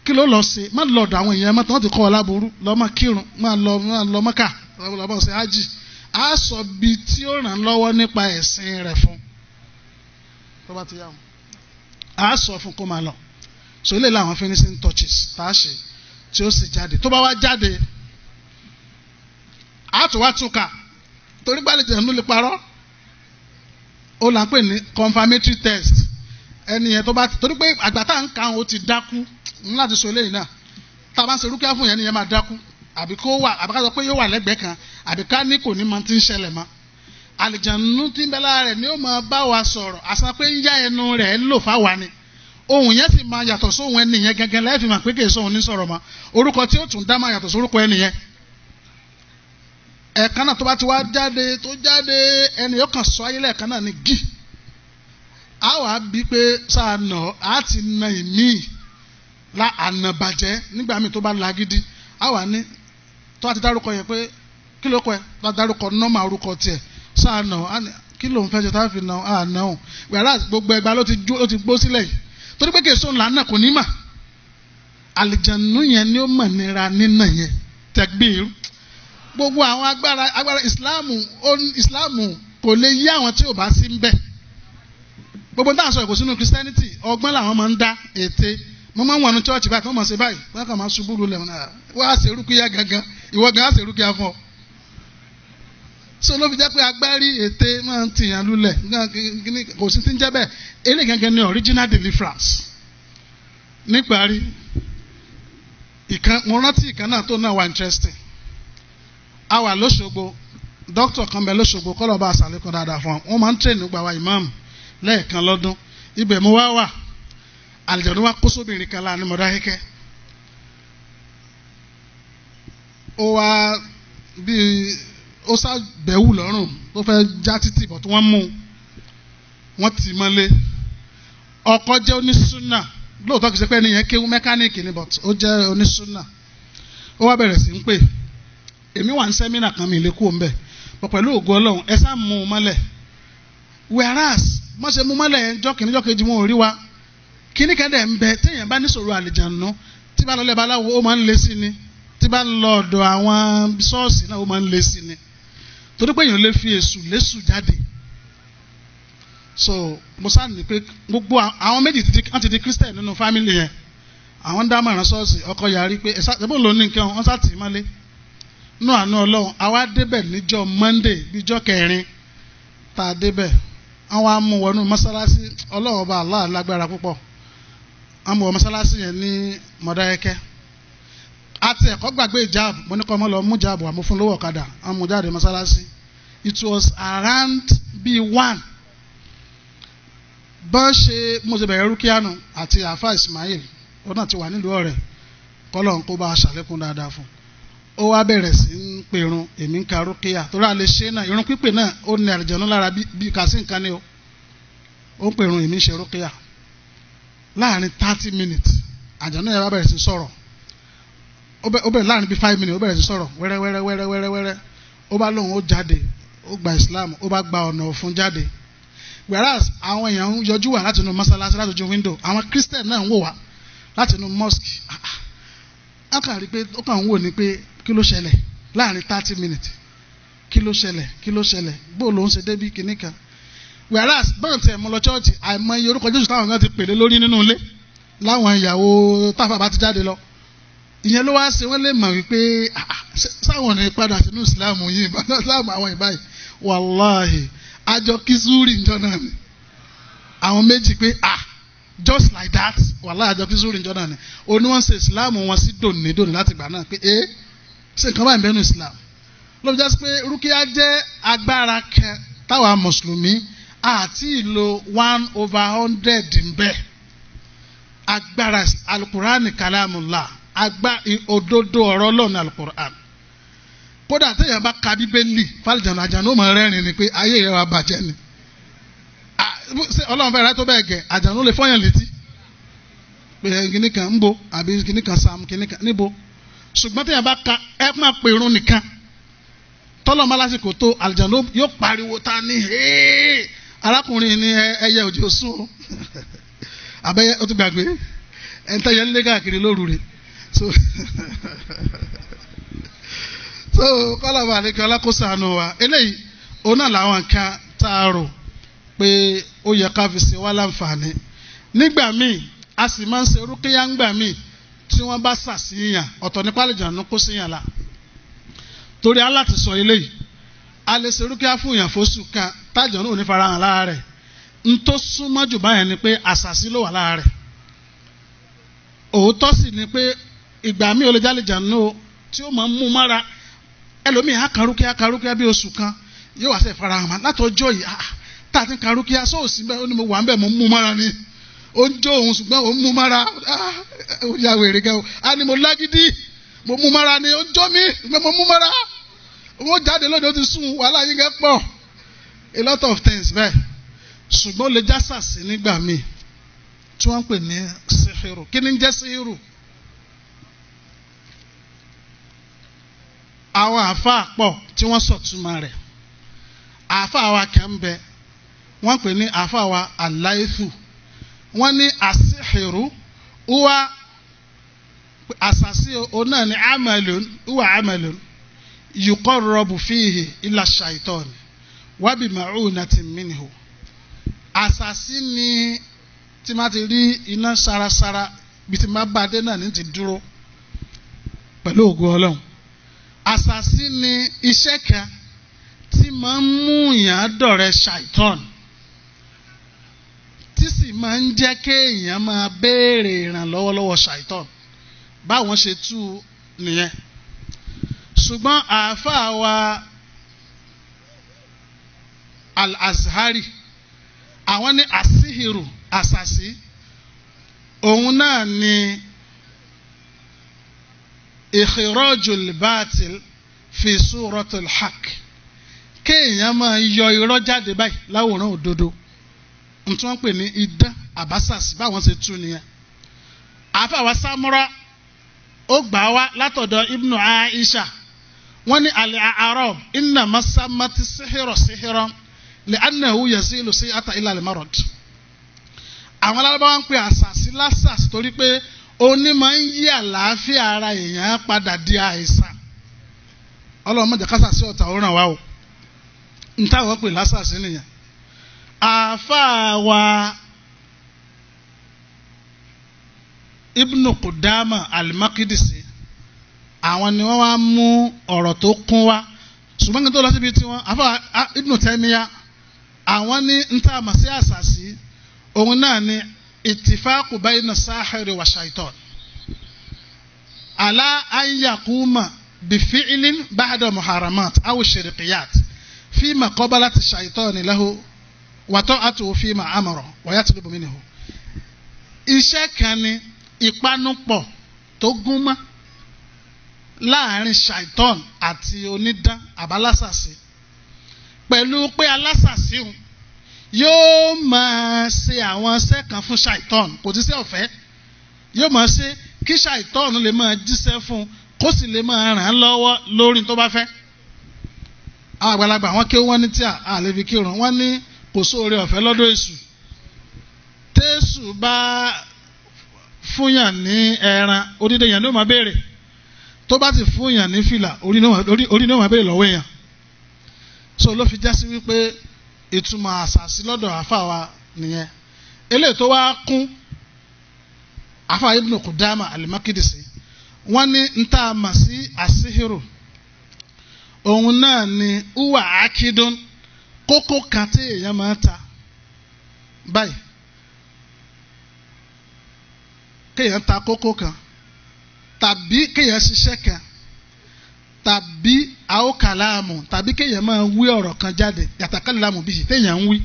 kí ló lọ sí má lọ́dọ̀ àwọn èèyàn mọ́tò wọn ti kọ́ ọ láburú lọ́mọ kírun má lọ Mọ́kà lọ́mọ ṣe hajj a sọ bí tí ó ràn lọ́wọ́ nípa ẹ̀sìn rẹ̀ fún tó bá ti yá wọn a sọ fún kó máa lọ so ilé làwọn finishing touches tá a ṣe tí ó sì jáde tó bá wá jáde a tún wá túkà torí gbàlejò ẹnu lè parọ́ ó là ń pè ní confirmatory test ẹni yẹn tó bá torí pé àgbà tá à ń kàn ó ti dákú láti sọ eléyìí náà tá a bá ń ṣe rúkìá fún yẹn ni yẹn máa dákú àbí kó wà àbí ká sọ pé yóò wà lẹ́gbẹ̀ẹ́ kan àbí ká ní kò ní mọ tí ń ṣẹlẹ̀ mọ́ àlìjànú tí ń bẹ lára rẹ̀ ni ó máa bá wa sọ̀rọ̀ àṣà pé ń yá ẹnu rẹ̀ lò fáwa ni ohun yẹn sì máa yàtọ̀ sóhun ẹni yẹn gẹ́gẹ́ láì fi mà pé kì í sóhun ní sọ̀rọ̀ mọ́ orúkọ tí ó tún dá máa yàtọ̀ sórúkọ ẹni yẹn ẹ̀ẹ̀kan náà tó bá ti wá jáde tó jáde ẹni yóò kàn sọ ayé lẹ́ẹ̀kan náà ní gì á wàá bí pé sáà nà á ti na ìmí la ànàbàjẹ́ nígbà míì tó bá lágídí á wà ní tó bá ti dárúkọ yẹn pé kí ló kọ ẹ bá dárúkọ nọ́mà orúkọ tiẹ̀ sáà nà kí ló ń fẹ́ ṣe tá a fi nà á nà ó wẹ̀rẹ́ gbogbo ẹgbàá ló ti gbó sílẹ̀ yìí torí pé kèso ńlá náà kò ní mà àlìjànú yẹn ni ó mọ̀ nira nínà yẹn tẹ̀gbìn gbogbo àwọn agbára ìsìláàmù kò lè yí àwọn tí ò bá sí ń bẹ̀ gbogbo táwọn sọ èkó sínú Christianity ọgbọ́n làwọn máa ń dá ète mo máa ń wọnú church báyìí wọ́n máa ṣe báyìí wọ́n kàn máa ṣubú lulẹ̀ wọ́n á ṣe rúkìá gangan ìwọ gan á ṣe rúkìá fún ọ. so ló fi jẹ́ pé agbárí ète máa ń tìyàn lulẹ̀ kò sí ti ń jẹ́ bẹ́ẹ̀ eléyìí gangan ni original deliverance. níparí mo rántí ìkan náà tó náà wà interesting a wà lóṣogbo dókítà kan bẹ lóṣogbo kọ́lọ́ bá aṣàlékún dáadáa fún wọn máa ń tẹ̀lé gbà wá ìmáàmù lẹ́ẹ̀kan lọ́dún ibẹ̀ mo wà àlìjọ̀nù wa kó sóbìnrin kan láàánú Mọdákẹ́kẹ́ ó wá bí ó sá bẹ̀wù lọ́rùn tó fẹ́ já títì bọ̀ tí wọ́n mú wọ́n tì mọ́lé ọkọ jẹ́ onísúnà lóòótọ́ kìí ṣe pé ẹnìyẹn kéwú mẹkáníìkì ni but ó jẹ́ onísúnà ó wá bẹ̀rẹ̀ sí ń pè èmi wà ní sẹ́mínà kan mi lè kú òun bẹ̀ pọ̀ pẹ̀lú ògo Ọlọ́run ẹ sá mú un mọ́lẹ̀ whereas wọ́n ṣe mú mọ́lẹ̀ jọ́ kejì wọn ò rí wa kíní kẹ́dẹ̀ ń bẹ téèyàn bá níṣòro àlìjànú tí bá lọ lẹ́ baláwo ó máa ń le sí ni tí bá lọ ọ̀dọ̀ àwọn ṣọ́ọ̀ṣì náà ó máa ń le sí ni torí pé èèyàn lè fi èṣù lésù jáde so mo sá ní pé gbogbo àwọn méjì ti di Christian nínú family yẹn àwọn dámọ̀ràn ṣọ́ọ̀ṣì ọkọ yarí pé ẹ̀sàtẹ̀bọ̀ ló ní nǹkan wọn sá tì í mọ́lé nú àánú Ọlọ́run àwa débẹ̀ níjọ́ Monday bíjọ́ kẹrin tá a débẹ̀ àwọn amú wọnú mọ́sálásí Ọlọ́run ọba Allah lágbára púpọ̀ amú wọ mọ́sálásí yẹn ní Mọ̀dákẹ́kẹ́ àti ẹ̀kọ́ gbàgbé ìjáàbù mo ní kọ́ ọmọ lọ mú jáàbù àmọ́ fún lówó ọ̀kadà amú jáde mọ́sálásí it was around B1 bọ́n ṣe mo ṣe bẹ̀rẹ̀ rúkìánù àti àáfà Ismail ó náà ti wà nílùú Ọ̀rẹ́ kọ́lọ̀ ń kó bá a ṣàlékún dáadáa fún ó wá bẹ̀rẹ̀ sí ń pèrun èmi ń ka rúkìá torí àlè ṣe náà irun pípè náà ó ní àlìjànnú lára bí kàsí nǹkan ni ó ń pèrun èmi ń ṣe rúkìá láàrin 30 minutes àjànú yẹn bá bẹ̀rẹ̀ sí sọ̀rọ̀ ó bẹ̀rẹ̀ láàrin bí 5 minutes ó bẹ̀rẹ̀ sí sọ̀rọ̀ wẹ́rẹ́ ó bá lóun ó jáde ó gba Islam ó bá gba ọ̀nà òfun jáde whereas àwọn èèyàn ń yọjú wá láti inú mọ́sálásí láti ojú window àwọn Christian náà ń wò wá láti inú mosque a kàn rí pé ó kàn ń wò ní pé kí ló ṣẹlẹ̀ láàrin 30 minutes kí ló ṣẹlẹ̀ bó ló ń ṣe débi kìíní kan whereas bọ́n tẹ̀ mọ́ lọ chọ́ọ̀chì àìmọye orúkọ Jésù táwọn kan ti pèlè lórí nínú ilé láwọn ìyàwó táfà bá ti jáde lọ ìyẹn ló wá ṣe wọ́n lè mọ̀ wípé sáwọn ní padà sínú Islam yìí Islam àwọn ìbáyìí wàláhì àjọ kìsúrì njọ náà ni àwọn méjì pé just like that wàláhì àjọ kìsúrì njọ náà ni òní wọ́n ṣe Islam wọn sí dòní láti gbà náà pé ṣe nǹkan báyìí bẹ́ẹ̀ ní Islam ló fi jásí pé rúkìá jẹ́ agbára kan táwa mùsùlùmí àti ìlò 1/100 ń bẹ agbára alukurani kalamullah òdodo ọ̀rọ̀ Ọlọ́run alukurani kódà téèyàn bá ka Bíbélì fàlìjànù àjànù ó máa rẹ́rìn ni pé ayé rẹ̀ wà bàjẹ́ ni Ọlọ́run fẹ́ẹ́ rẹ́ tó bẹ́ẹ̀ gẹ̀ àjànù lè fọ́yàn létí pé kìnnì kan ń bo àbí kìnnì kan sam kìnnì kan níbo ṣùgbọ́n téèyàn bá ka ẹ máa pèrún nìkan tọ́lọ́ máa lásìkò tó àjànù yóò pariwo ta ní arákùnrin ní ẹyẹ òjò sùn abẹ́yẹ ó ti gbàgbé ẹ̀ńtẹ́yẹ ńlẹ́ káàkiri lóru rẹ̀ so kọ́lọ́ba àlekè ọlákòsànù wa eléyìí òun náà làwọn nǹkan tá a rò pé ó yẹ ká fi ṣe wá láǹfààní nígbà míì a sì máa ń ṣe rúkìá ńgbà míì tí wọ́n bá ṣàṣìyàn ọ̀tọ̀ nípa àlìjànú kó síyàn la torí aláti sọ eléyìí a lè ṣe rúkìá fún èèyàn fóṣù kan tájànú ò ní farahàn lára rẹ̀ n tó súnmọ́ jù báyẹn ni pé àṣàṣì ló wà lára rẹ̀ òótọ́ sì ni pé ìgbà míì ó lè jálìjànú tí ó máa ń mú mára ẹlòmíì akarúkíá bí oṣù kan yóò wá sẹ́ farahàn má látọjọ́ yìí tá a ti ń karúkíá sóòsì bẹ́ẹ̀ ó ní mo wà ń bẹ̀ mo mú mára ni ó ń jó òun ṣùgbọ́n òun mú mára ó yà wèrè gẹ́ o á ní mo lágídí mo mú mára ni ó ń jó mi ṣùgbọ́n mo mú mára ó jáde lóde ó ti sùn wàhálà yín gẹ́ pọ̀ a lot of things bẹ́ẹ̀ ṣùgbọ́n ó lè já sàṣì nígbà míì tí wọ́n ń pè ní síhìrù kí ni ń jẹ́ síhìrù. àwọn àáfàá pọ̀ tí wọ́n sọ̀túnmọ̀ rẹ̀ àáfàá wa kan ń bẹ wọ́n pè ní àáfàá wa aláìfù wọ́n ní àsíhìrù wá àṣàṣì òun náà ní amalun yuqarrabu fihi ila shaitan wa bi ma'unatin minhu àṣàṣì ni tí má ti rí iná sarasara bí ti má bá dé náà ní ti dúró pẹ̀lú ògo Ọlọ́run àṣàṣì ni iṣẹ́ kan tí máa ń mú èèyàn dọ̀rẹ́ ṣàìtọ́n tí sì máa ń jẹ́ kéèyàn máa béèrè ìrànlọ́wọ́ lọ́wọ́ ṣàìtọ́n báwọn ṣe tú nìyẹn ṣùgbọ́n àáfàá wa al-Azhari àwọn ní àsíhìrù àṣàṣì òun náà ni ikhrajul batil fi suratul haqq kéèyàn máa yọ irọ́ jáde báyìí láwòrán òdodo ntí wọ́n pè ní idán àbásàsì báwọn ṣe tú nìyẹn àfàwà Samura ó gbà wá látọ̀dọ̀ Ibnu Aisha wọ́n ní al-a'rab innama sammat as-sihra sihran li'annahu yasilu si'ata ila al-marad. àwọn alábáwá ń pè àṣàsí lásàsí torí pé oní máa ń yí àlàáfíà ara èèyàn padà di àìsàn. ọlọ́mọdé kásàsí ọ̀tá ó ràn wá o n táwọn pè lásàsí nìyẹn. àáfàá wa Ibn Qudama al-Maqdisi àwọn ni wọ́n wá mú ọ̀rọ̀ tó kún wá ṣùgbọ́n kí n tó lọ síbi tí wọ́n àáfàá Ibn Taymiyyah àwọn ní n tá a mọ̀ sí àṣàsí òun náà ni ittifaqu bayna sahiri wa shaitan ala an yaquma bifi'lin ba'da muharramat aw shirkiyat fi maqabalati shaitani lahu wa ta'atuhu fi ma amara wa yatlubu minhu. iṣẹ́ kan ni ìpanupọ̀ tó gúnmọ́ láàrin shaitan àti onídán àbálásàsí pẹ̀lú pé alásàsí òun yóò máa ṣe àwọn iṣẹ́ kan fún shaitan kò ti ṣe ọ̀fẹ́ yóò máa ṣe kí shaitan lè máa jíṣẹ́ fún kó sì lè máa ràn án lọ́wọ́ lórí tó bá fẹ́. àwọn àgbàlagbà wọn kí wọ́n ní tí a lè fi kírun wọ́n ní kò sóore ọ̀fẹ́ lọ́dọ̀ èṣù. tẹ́sù bá fúnyàn ní ẹran odídé yẹn ló máa béèrè tó bá ti fúnyàn ní fìlà orí ló máa béèrè lọ́wọ́ èèyàn. so ló fi jásí wípé ìtumọ̀ àṣàsí lọ́dọ̀ àfáà wa nìyẹn. eléyìí tó wá kún àfáà Ibn Qudama al-Maqdisi wọ́n ní n tá a mọ̀ sí àsíhìrù òun náà ni uwa akidun kókó kan tí èèyàn máa ń ta báyìí kéèyàn ta kókó kan tàbí kéèyàn ṣiṣẹ́ kan tàbí àókàlámù tàbí kéèyàn máa wí ọ̀rọ̀ kan jáde yàtàkàlámù bíi téèyàn ń wí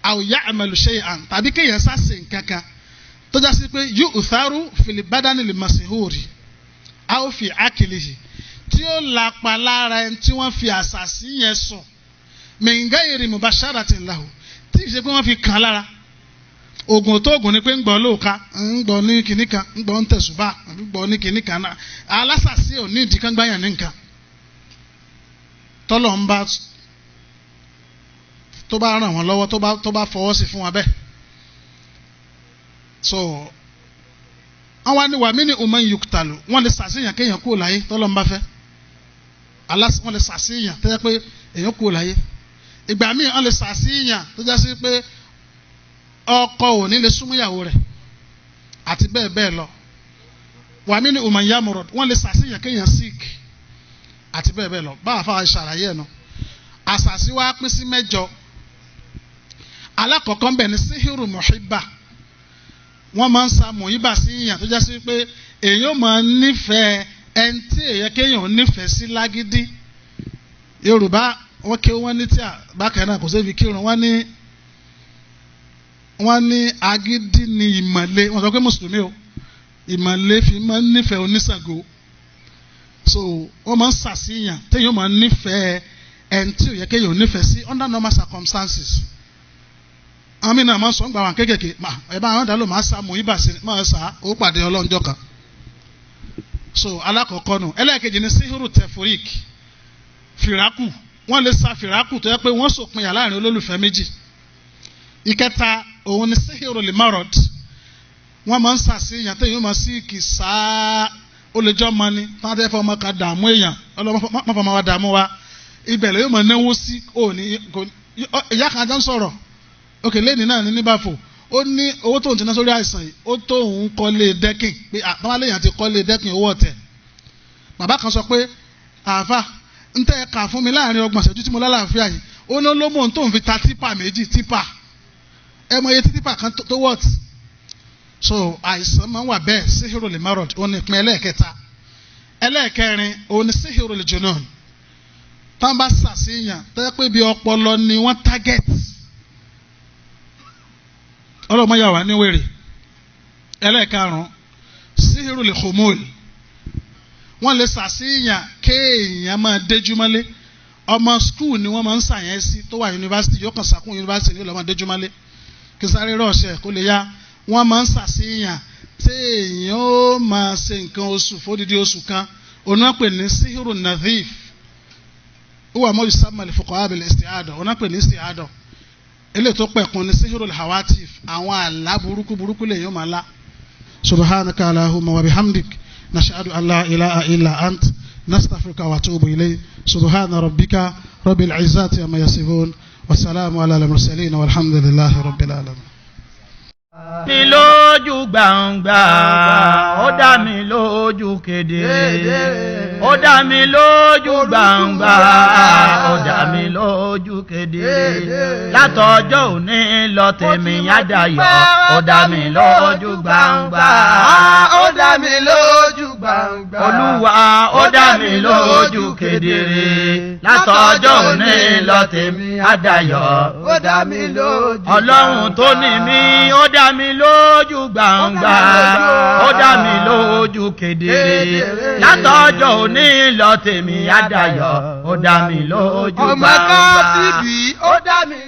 àwòyá àmàlù shay'an tàbí kéèyàn sáṣe nǹkan kan tó já sí pé yu'tharu fil badani lil masihuri aw fi akilihi tí ó lapa lára ẹni tí wọ́n fi àṣàsí yẹn sùn min ghairi mubasharatin lahu tí ì ṣe pé wọ́n fi kàn lára. oògùn tó oògùn ni pé ń gbọ́ lóòka ń gbọ́ ní kinní kan ń gbọ́ ń tẹ̀sùbà ń gbọ́ ní kinní kan náà alásàsí ò ní ìdí kan gbáyàn ní nǹkan tọ́lọ̀ ń bá tó bá ràn wọ́n lọ́wọ́ tó bá fọwọ́ sí fún wa bẹ́ẹ̀. so àwọn ni wà mí ní ọmọ yuktalu wọ́n lè sàṣìyàn kéèyàn kúrò láyé tọ́lọ́ ń bá fẹ́ wọ́n lè sàṣìyàn tó jẹ́ pé èèyàn kúrò láyé ìgbà míì wọ́n lè sàṣìyàn tó jẹ́ sí pé ọkọ ò ní lè súnmọ́yàwó rẹ̀ àti bẹ́ẹ̀ bẹ́ẹ̀ lọ wà mí ní ọmọ yamurod wọ́n lè sàṣìyàn kéèyàn sick àti bẹ́ẹ̀ bẹ́ẹ̀ lọ báwa fáwọn ìṣàlàyé ẹ̀ nù. àṣàṣì wa pín sí mẹ́jọ. alákọ̀ọ́kọ́ ń bẹ̀ ní síhìrù mọ̀híbà wọ́n máa ń sa mọ̀híbà sí ìyàn tó jẹ́ sí pé èèyàn máa ń nífẹ̀ẹ́ ẹni tí èèyàn kéèyàn nífẹ̀ẹ́ sí lágídí. yorùbá wọ́n ké wọ́n ní tí bákan náà kò sébi kírun wọ́n ní agídí ni ìmọ̀le wọ́n sọ pé mùsùlùmí o ìmọ̀le fi máa ń nífẹ̀ẹ́ oníṣàngó so wọ́n máa ń sàṣìyàn téèyàn máa ń nífẹ̀ẹ́ ẹni tí èèyàn kéèyàn nífẹ̀ẹ́ sí under normal circumstances. àmì náà máa ń sọ ń gbà wọn kéékèèké ẹ bá àwọn dàlú máa sá mú ibà sí máa sá ó pàdé ọlọ́njọ́ kan. so alákọ̀ọ́kọ́ nù ẹlẹ́ẹ̀kejì ní síhìrù tẹ̀fúrík fìrákù wọ́n lè sa fìrákù tó yẹ pé wọ́n sòpinya láàrin olólùfẹ́ méjì. ìkẹta òun ní síhìrù limarod wọ́n máa ń sàṣìyàn téèyàn máa sí kì sáá ó lè jọ́ mọ́ni tí wọ́n fẹ́ fọmọ kan dààmú èèyàn ọlọ́mọ fọmọ wa dààmú wa ibẹ̀lẹ̀ yóò máa náwó sí ìyá kan ajá ń sọ̀rọ̀ òkè lẹ́ni náà ní níbàfò ó ní owó tóun ti ná sórí àìsàn yìí ó tóun kọ́lé dẹ́kìn pé àtàwálẹ̀yàn ti kọ́lé dẹ́kìn owó ọ̀tẹ̀. bàbá kan sọ pé àáfà ń tẹ́ ẹ kà fún mi láàrin 30 ìṣẹ́jú tí mo lálàáfíà yìí ó ní olómò tóun fi ta típà méjì típà ẹ mọ iye tí típà kan tó wọ́ọ̀tì. so àìsàn máa ń wà bẹ́ẹ̀ síhìrò lè marod òun ní ìpín ẹlẹ́ẹ̀kẹta. ẹlẹ́ẹ̀kẹrin òun ní síhìrò lè junon tá bá ṣàṣìyàn tó yẹ pé bí ọpọlọ ni wọ́n target ọlọ́mọ yà wá níwèrè. ẹlẹ́ẹ̀karùn-ún síhìrù lè khumul wọ́n lè ṣàṣìyàn kéèyàn máa déjúmọ́lé ọmọ skul ni wọ́n máa ń ṣàyẹn sí tó wà yunifásitì yóò kàn sàkún yunifásitì ní ọlọ́mọ déjúmọ́lé kí sáré rọ̀ọ̀ṣẹ̀ kó lè yá wọ́n máa ń ṣàṣìyàn téèyàn ó máa ṣe nǹkan oṣù fódìdí oṣù kan ọ̀nà pè ní sihiru nadhif huwa ma yusamma li fuqaha bil isti'ada ọ̀nà pè ní isti'ada ilé tó pẹ̀kun ní sihiru hawatif àwọn àlá burúkú lè yóò máa lá. subhanaka allahumma wa bihamdik nashhadu an la ilaha illa ant nastaghfiruka wa atubu ilayk subhana rabbika rabbil izzati amma yasifun wa salamun ala al mursalin walhamdulillahi rabbil alamin. mi lójú gbangba ó dá mi lójú kedere ó dá mi lójú gbangba ó dá mi lójú kedere látọjọ́ òní lọ tèmi àdáyọ̀ ó dá mi lójú gbangba ó dá mi lójú gbangba Olúwa ó dá mi lójú kedere látọjọ́ òní lọ tèmi àdáyọ̀ ó dá mi lójú Ọlọ́run tó ní mi ó dá mi lójú gbangba ó dá mi lójú kedere látọjọ́ òní lọ tèmi àdáyọ̀ ó dá mi lójú gbangba. ọmọ ká ti bí ó dá mi.